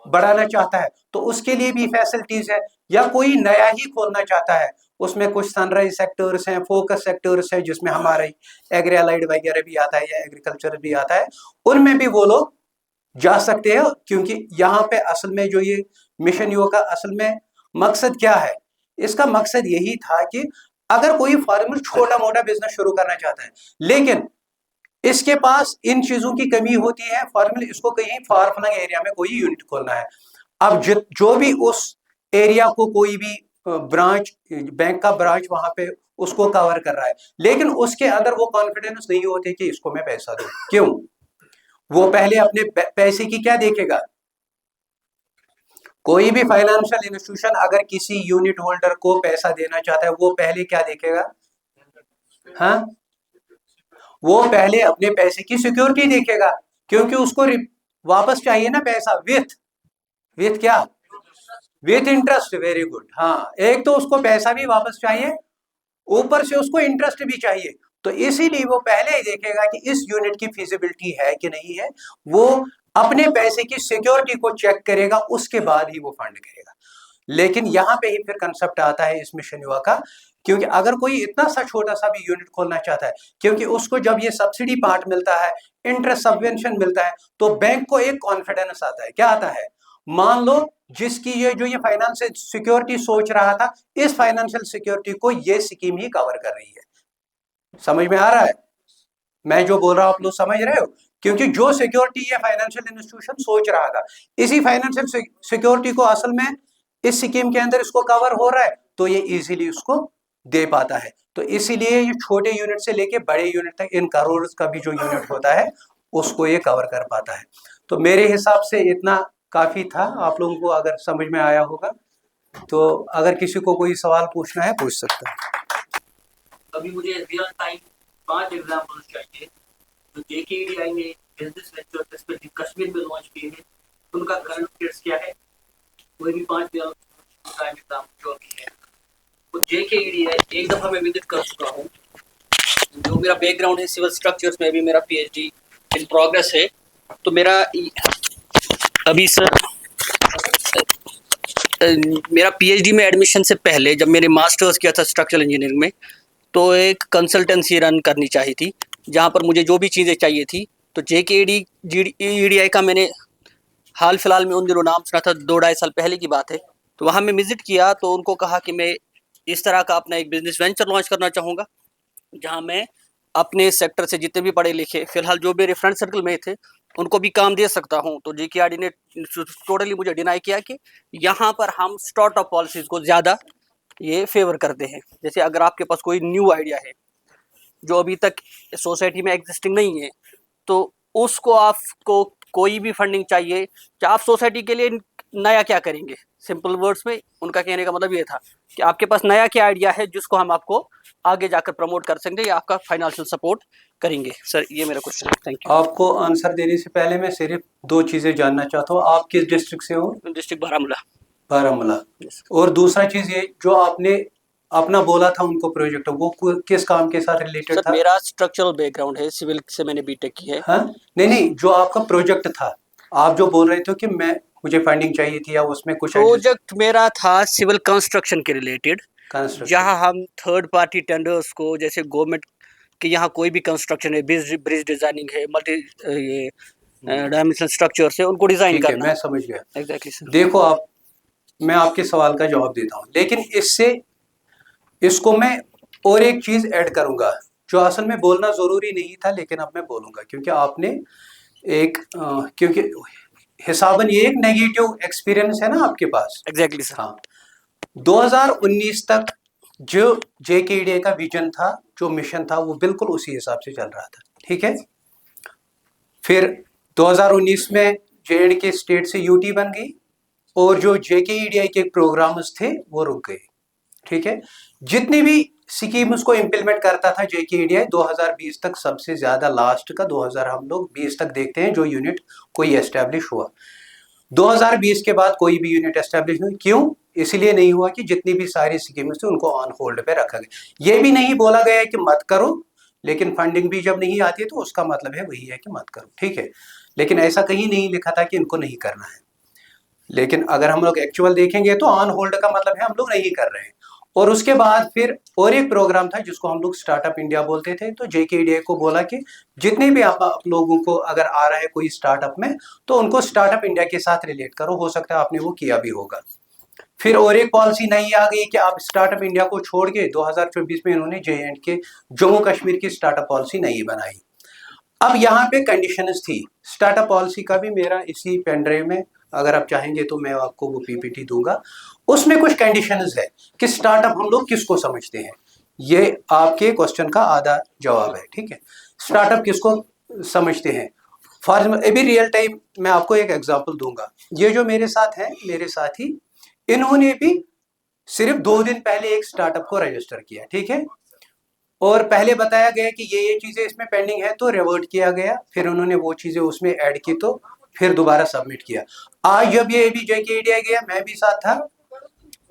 Speaker 2: बढ़ाना चाहता है, तो उसके लिए भी फैसिलिटीज है। या कोई नया ही खोलना चाहता है, उसमें कुछ सनराइज सेक्टर्स हैं, फोकस सेक्टर्स हैं, जिसमें हमारे एग्री अलाइड वगैरह भी आता है या एग्रीकल्चर भी आता है, उनमें भी वो लोग जा सकते हैं, क्योंकि यहाँ पे असल में जो ये मिशन युवा का असल में मकसद क्या है, इसका मकसद यही था कि अगर कोई फार्मर छोटा मोटा बिजनेस शुरू करना चाहता है लेकिन इसके पास इन चीजों की कमी होती है, फार्मर इसको कहीं फार फ्लंग एरिया में कोई यूनिट खोलना है, अब जो भी उस एरिया को कोई भी ब्रांच, बैंक का ब्रांच वहां पे उसको कवर कर रहा है, लेकिन उसके अंदर वो कॉन्फिडेंस नहीं होते कि इसको मैं पैसा दूं। क्यों? वो पहले अपने पैसे की क्या देखेगा? कोई भी फाइनेंशियल इंस्टीट्यूशन अगर किसी यूनिट होल्डर को पैसा देना चाहता है, वो पहले क्या देखेगा? हाँ, वो पहले अपने पैसे की सिक्योरिटी देखेगा, क्योंकि उसको वापस चाहिए ना पैसा, विथ क्या? With interest. Very good. हाँ, एक तो उसको पैसा भी वापस चाहिए, ऊपर से उसको इंटरेस्ट भी चाहिए, तो इसीलिए वो पहले ही देखेगा कि इस यूनिट की फिजिबिलिटी है कि नहीं है, वो अपने पैसे की सिक्योरिटी को चेक करेगा, उसके बाद ही वो फंड करेगा। लेकिन यहाँ पे ही फिर कंसेप्ट आता है इस मिशन युवा का, क्योंकि अगर कोई इतना सा छोटा सा भी यूनिट खोलना चाहता है, क्योंकि उसको जब ये सब्सिडी पार्ट मिलता है, इंटरेस्ट सबवेंशन मिलता है, तो बैंक को एक कॉन्फिडेंस आता है। क्या आता है? मान लो जिसकी ये फाइनेंशियल सिक्योरिटी सोच रहा था, इस फाइनेंशियल सिक्योरिटी को ये स्कीम ही कवर कर रही है। समझ में आ रहा है मैं जो बोल रहा हूं? आप लोग समझ रहे हो? क्योंकि जो सिक्योरिटी ये फाइनेंशियल इंस्टीट्यूशन सोच रहा था, इसी फाइनेंशियल सिक्योरिटी को असल में इस स्कीम के अंदर इसको कवर हो रहा है, तो ये इजीली उसको दे पाता है। तो इसीलिए ये छोटे यूनिट से लेके बड़े यूनिट तक, इन करोड़ का भी जो यूनिट होता है उसको ये कवर कर पाता है। तो मेरे हिसाब से इतना काफी था, आप लोगों को अगर समझ में आया होगा तो अगर किसी को कोई सवाल पूछना है पूछ सकता है।
Speaker 3: अभी मुझे रियल टाइम 5 एग्जांपल्स चाहिए जो जेकेईडीआई ने बिजनेस वेंचर स्पेशली कश्मीर में लॉन्च किए हैं, उनका करंट अफेयर्स क्या है, कोई भी 5 टाइम एग्जांपल जो भी है। तो जेकेईडीआई एक दफा मैं विजिट कर चुका हूँ। जो मेरा बैकग्राउंड है सिविल स्ट्रक्चर्स में, भी मेरा पीएचडी इन प्रोग्रेस है। तो मेरा अभी सर मेरा पीएचडी में एडमिशन से पहले जब मैंने मास्टर्स किया था स्ट्रक्चरल इंजीनियरिंग में, तो एक कंसल्टेंसी रन करनी चाहिए थी जहाँ पर मुझे जो भी चीज़ें चाहिए थी। तो जेकेईडीआई का मैंने हाल फिलहाल में उन दिनों नाम सुना था, 2-2.5 साल पहले की बात है। तो वहाँ मैं विजिट किया, तो उनको कहा कि मैं इस तरह का अपना एक बिजनेस वेंचर लॉन्च करना चाहूँगा, जहाँ मैं अपने सेक्टर से जितने भी पढ़े लिखे फिलहाल जो मेरे फ्रेंड सर्कल में थे उनको भी काम दे सकता हूँ। तो जेकेईडीआई ने टोटली मुझे डिनाई किया कि यहाँ पर हम स्टार्टअप पॉलिसीज़ को ज़्यादा ये फेवर करते हैं। जैसे अगर आपके पास कोई न्यू आइडिया है जो अभी तक सोसाइटी में एग्जिस्टिंग नहीं है, तो उसको आपको कोई भी फंडिंग चाहिए, तो आप सोसाइटी के लिए नया क्या करेंगे, सिंपल वर्ड्स में उनका कहने का मतलब ये था कि आपके पास नया क्या आइडिया है जिसको हम आपको आगे जाकर प्रमोट कर सकते हैं या आपका फाइनेंशियल सपोर्ट करेंगे। सर ये मेरा क्वेश्चन है। Thank you.
Speaker 2: आपको आंसर देने से पहले मैं सिर्फ 2 चीजें जानना चाहता हूँ। आप किस डिस्ट्रिक्ट से हो?
Speaker 3: डिस्ट्रिक्ट बारामूला।
Speaker 2: बारामूला। और दूसरा चीज ये जो आपने अपना बोला था उनको प्रोजेक्ट, वो किस काम के साथ रिलेटेड था?
Speaker 3: मेरा स्ट्रक्चरल बैकग्राउंड है, सिविल से मैंने बीटेक की है।
Speaker 2: हाँ? नहीं, जो आपका प्रोजेक्ट था, आप जो बोल रहे थे कि मुझे फंडिंग चाहिए थी या उसमें कुछ
Speaker 3: प्रोजेक्ट मेरा था सिविल कंस्ट्रक्शन के रिलेटेड, जहां हम थर्ड पार्टी टेंडर्स को, जैसे गवर्नमेंट के यहाँ कोई भी कंस्ट्रक्शन है, ब्रिज डिजाइनिंग है, मल्टी ये डायमेंशनल स्ट्रक्चर्स है, उनको डिजाइन करना।
Speaker 2: मैं समझ गया।
Speaker 3: Exactly sir.
Speaker 2: देखो मैं आपके सवाल का जवाब देता हूँ, लेकिन इसको मैं और एक चीज ऐड करूंगा जो असल में बोलना जरूरी नहीं था, लेकिन अब मैं बोलूंगा क्योंकि आपने क्योंकि हिसाबन ये एक नेगेटिव एक्सपीरियंस है ना आपके पास।
Speaker 3: Exactly sir.
Speaker 2: हाँ, 2019 तक जो जेकेईडीआई का विजन था, जो मिशन था, वो बिल्कुल उसी हिसाब से चल रहा था। ठीक है, फिर 2019 में जे&के स्टेट से यूटी बन गई और जो जेकेईडीआई के प्रोग्राम्स थे वो रुक गए। ठीक है, जितनी भी स्कीम उसको इम्प्लीमेंट करता था जेकेईडीआई 2020 तक, सबसे ज्यादा लास्ट का 2000 हम लोग 20 तक देखते हैं जो यूनिट कोई एस्टेब्लिश हुआ। 2020 के बाद कोई भी यूनिट एस्टेब्लिश नहीं। क्यों? इसलिए नहीं हुआ कि जितनी भी सारी स्कीम्स थी उनको ऑन होल्ड पे रखा गया। ये भी नहीं बोला गया है कि मत करो, लेकिन फंडिंग भी जब नहीं आती है तो उसका मतलब है वही है कि मत करो। ठीक है, लेकिन ऐसा कहीं नहीं लिखा था कि इनको नहीं करना है। लेकिन अगर हम लोग एक्चुअल देखेंगे तो ऑन होल्ड का मतलब है हम लोग नहीं कर रहे हैं। और उसके बाद फिर और एक प्रोग्राम था जिसको हम लोग स्टार्टअप इंडिया बोलते थे। तो JKDI को बोला कि जितने भी आप लोगों को अगर आ रहा है कोई स्टार्टअप में, तो उनको स्टार्टअप इंडिया के साथ रिलेट करो, हो सकता है आपने वो किया भी होगा। फिर और एक पॉलिसी नई आ गई कि आप स्टार्टअप इंडिया को छोड़ के 2024 में इन्होंने JNK जम्मू कश्मीर की स्टार्टअप पॉलिसी नई बनाई। अब यहाँ पे कंडीशंस थी स्टार्टअप पॉलिसी का भी, मेरा इसी पेन ड्राइव में, अगर आप चाहेंगे तो मैं आपको वो PPT दूंगा। उसमें कुछ कंडीशंस है कि स्टार्टअप हम लोग किसको समझते हैं। ये आपके क्वेश्चन का आधा जवाब है, ठीक है। स्टार्टअप किसको समझते हैं, फॉर अभी रियल टाइम मैं आपको एक एग्जांपल दूंगा। ये जो मेरे साथ है, मेरे साथी, इन्होंने भी सिर्फ 2 दिन पहले एक स्टार्टअप को रजिस्टर किया, ठीक है। और पहले बताया गया कि ये चीजें इसमें पेंडिंग है, तो रिवर्ट किया गया। फिर उन्होंने वो चीजें उसमें ऐड की, तो फिर दोबारा सबमिट किया। आज जब ये अभी JKDI गया, मैं भी साथ था,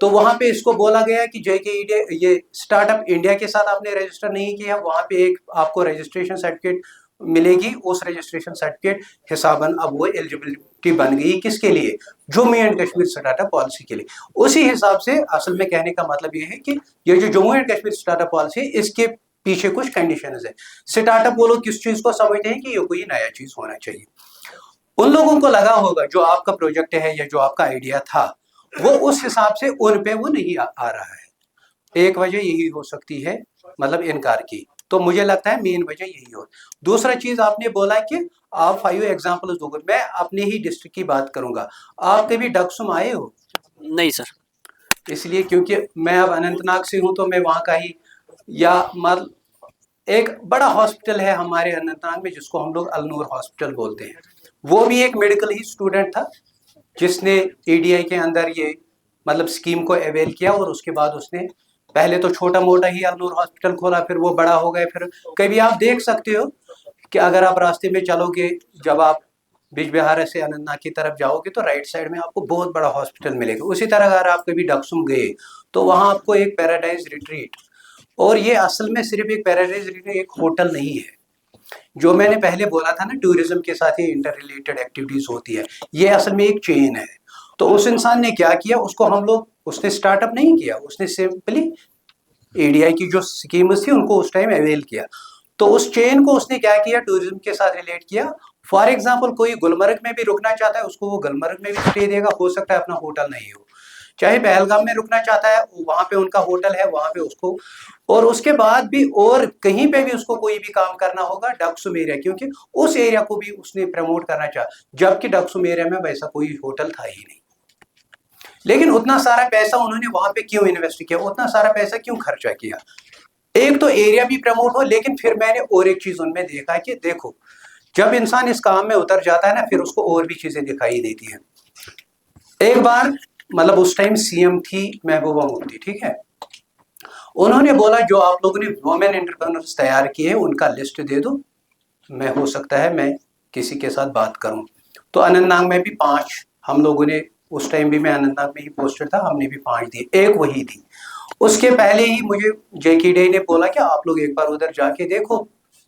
Speaker 2: तो वहां पे इसको बोला गया कि JKDI ये स्टार्टअप इंडिया के साथ आपने रजिस्टर नहीं किया, वहां पे एक आपको रजिस्ट्रेशन सर्टिफिकेट मिलेगी। उस रजिस्ट्रेशन सर्टिफिकेट हिसाबन अब वो एलिजिबिलिटी बन गई किसके लिए, Jammu and Kashmir startup policy के लिए। उसी हिसाब से असल में कहने का मतलब ये है कि ये जो Jammu and Kashmir startup policy है, इसके पीछे कुछ कंडीशंस है। स्टार्टअप वो लोग किस चीज को समझते हैं कि ये कोई नया चीज होना चाहिए। उन लोगों को लगा होगा जो आपका प्रोजेक्ट है या जो आपका आइडिया था, वो उस हिसाब से उन पे वो नहीं आ रहा है। एक वजह यही हो सकती है, मतलब इनकार की। तो मुझे लगता है मेन वजह यही हो। दूसरा चीज आपने बोला कि आप 5 एग्जांपल्स दोगे, मैं अपने ही डिस्ट्रिक्ट की बात करूंगा। आप कभी डक्सुम आए हो?
Speaker 3: नहीं सर।
Speaker 2: इसलिए क्योंकि मैं अब अनंतनाग से हूं, तो मैं वहां का ही, या मतलब एक बड़ा हॉस्पिटल है हमारे अनंतनाग में जिसको हम लोग अलनूर हॉस्पिटल बोलते हैं। वो भी एक मेडिकल ही स्टूडेंट था जिसने ADI के अंदर ये मतलब स्कीम को अवेल किया, और उसके बाद उसने पहले तो छोटा मोटा ही अलनूर हॉस्पिटल खोला, फिर वो बड़ा हो गए। फिर कभी आप देख सकते हो कि अगर आप रास्ते में चलोगे, जब आप बिजबिहार से अनंतनाग की तरफ जाओगे, तो राइट साइड में आपको बहुत बड़ा हॉस्पिटल मिलेगा। उसी तरह अगर आप कभी डक्सुम गए, तो वहां आपको एक पैराडाइज रिट्रीट, और ये असल में सिर्फ एक पैराडाइज रिट्रीट एक होटल नहीं है। जो मैंने पहले बोला था ना, टूरिज्म के साथ ही इंटर रिलेटेड एक्टिविटीज होती है, ये असल में एक चेन है। तो उस इंसान ने क्या किया, उसको हम लोग, उसने स्टार्टअप नहीं किया, उसने सिंपली ADI की जो स्कीम्स थी उनको उस टाइम अवेल किया। तो उस चेन को उसने क्या किया, टूरिज्म के साथ रिलेट किया। फॉर एग्जाम्पल कोई गुलमर्ग में भी रुकना चाहता है, उसको वो गुलमर्ग में भी स्टे देगा, हो सकता है अपना होटल नहीं हो। चाहे पहलगाम में रुकना चाहता है, वहां पे उनका होटल है, वहां पे उसको, और उसके बाद भी और कहीं पे भी उसको कोई भी काम करना होगा डक्सुम एरिया, क्योंकि उस एरिया को भी उसने प्रमोट करना चाहा, जबकि डक्सुम एरिया में वैसा कोई होटल था ही नहीं। लेकिन उतना सारा पैसा उन्होंने वहां पे क्यों इन्वेस्ट किया, उतना सारा पैसा क्यों खर्चा किया? एक तो एरिया भी प्रमोट हो, लेकिन फिर मैंने और एक चीज उनमें देखा कि देखो, जब इंसान इस काम में उतर जाता है ना, फिर उसको और भी चीजें दिखाई देती हैं। एक बार मतलब उस टाइम CM थी महबूबा मुफ्ती, ठीक है। उन्होंने बोला जो आप लोगों ने वुमेन एंटरप्रेन्योर्स तैयार किए उनका लिस्ट दे दो, मैं हो सकता है मैं किसी के साथ बात करूं। तो अनंतनाग में भी 5 हम लोगों ने, उस टाइम भी मैं अनंतनाग में ही पोस्टेड था, हमने भी 5 दिए, एक वही थी। उसके पहले ही मुझे JKDI ने बोला कि आप लोग एक बार उधर जाके देखो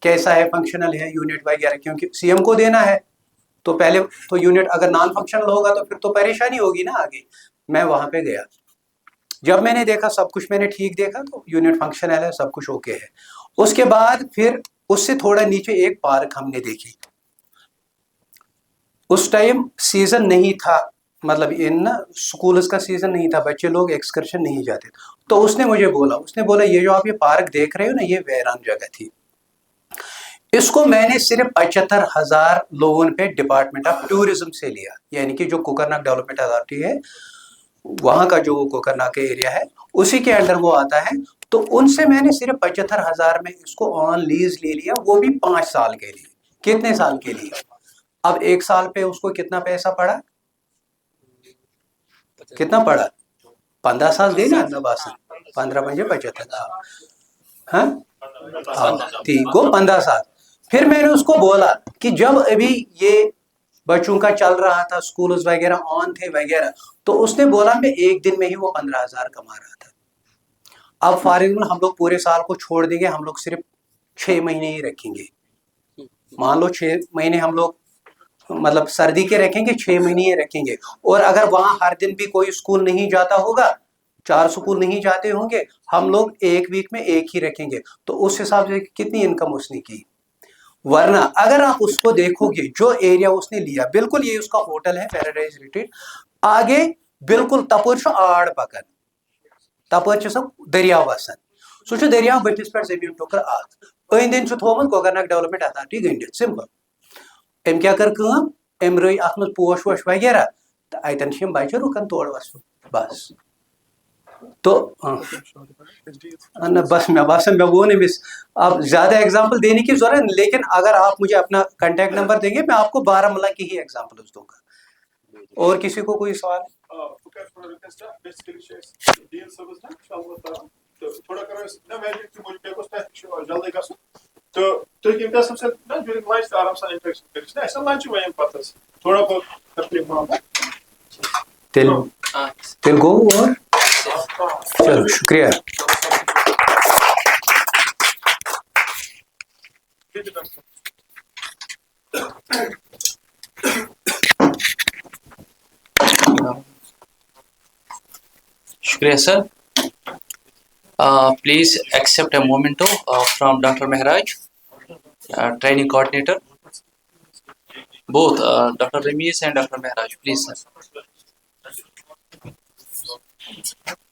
Speaker 2: कैसा है, फंक्शनल है यूनिट वगैरह, क्योंकि CM को देना है। तो पहले तो यूनिट अगर नॉन फंक्शनल होगा तो फिर तो परेशानी होगी ना आगे। मैं वहां पे गया, जब मैंने देखा सब कुछ मैंने ठीक देखा, तो यूनिट फंक्शनल है, सब कुछ ओके है। उसके बाद फिर उससे थोड़ा नीचे एक पार्क हमने देखी। उस टाइम सीजन नहीं था, मतलब इन स्कूल्स का सीजन नहीं था, बच्चे लोग एक्सकर्शन नहीं जाते। तो उसने मुझे बोला, उसने बोला ये जो आप ये पार्क देख रहे हो ना, ये वीरान जगह थी, इसको मैंने सिर्फ 75,000 लोगों पे डिपार्टमेंट ऑफ टूरिज्म से लिया, यानी कि जो कोकरनाग डेवलपमेंट अथॉरिटी है, वहां का जो कोकरनाग का एरिया है उसी के अंडर वो आता है। तो उनसे मैंने सिर्फ 75,000 में इसको ऑन लीज ले लिया, वो भी 5 साल के लिए। कितने साल के लिए? अब 1 साल पे उसको कितना पैसा पड़ा, कितना पड़ा? 15 साल देना, 15 पंजे 75, हाँ ठीक हो, 15 साल। फिर मैंने उसको बोला कि जब अभी ये बच्चों का चल रहा था, स्कूल वगैरह ऑन थे वगैरह, तो उसने बोला मैं एक दिन में ही वो 15,000 कमा रहा था। अब फॉर एग्जाम्पल हम लोग पूरे साल को छोड़ देंगे, हम लोग सिर्फ 6 महीने ही रखेंगे। मान लो 6 महीने हम लोग मतलब सर्दी के रखेंगे, 6 महीने ही रखेंगे। और अगर वहां हर दिन भी कोई स्कूल नहीं जाता होगा, 4 स्कूल नहीं जाते होंगे, हम लोग एक वीक में एक ही रखेंगे, तो उस हिसाब से कितनी इनकम उसने की। वरना अगर आप उसको देखोगे जो एरिया उसने लिया, बिल्कुल ये उसका होटल है पैराडाइज रिट्रीट, आगे बिल्कुल तपर आड़ पकन, तपर सब दरिया वसान, सह दरिया बटिस पे जमीन टुकर अंद अंद थोमुत कोकरनाग डेवलपमेंट अथॉरिटी गंडित, सिंपल। अम क्या कर काम, अम रई अत मज पोश वोश वगैरह, तो अतन बच्चे रुकन तोड़ वसन बस। तो ना बस मैं बासन मैं वो नहीं, अब ज्यादा एग्जांपल देने की जरूरत नहीं, लेकिन अगर आप मुझे अपना कांटेक्ट नंबर देंगे मैं आपको बारामूला की ही एग्जांपल दूंगा। और किसी को कोई सवाल?
Speaker 1: थोड़ा करो ना वैलिड कि मुझे पेपर्स पे जल्दी कर तो तुम क्या सबसे ना ड्यूरिंग लंच आराम से इंटरेक्शन करिस ना ऐसा लंच वयम पतस थोड़ा बहुत तकलीफ मामला
Speaker 2: तिल गो। और चलो शुक्रिया।
Speaker 4: Shukriya, sir. Please accept a memento from Dr. Mehraj, training coordinator. Both Dr. Ramesh and Dr. Mehraj, please, sir.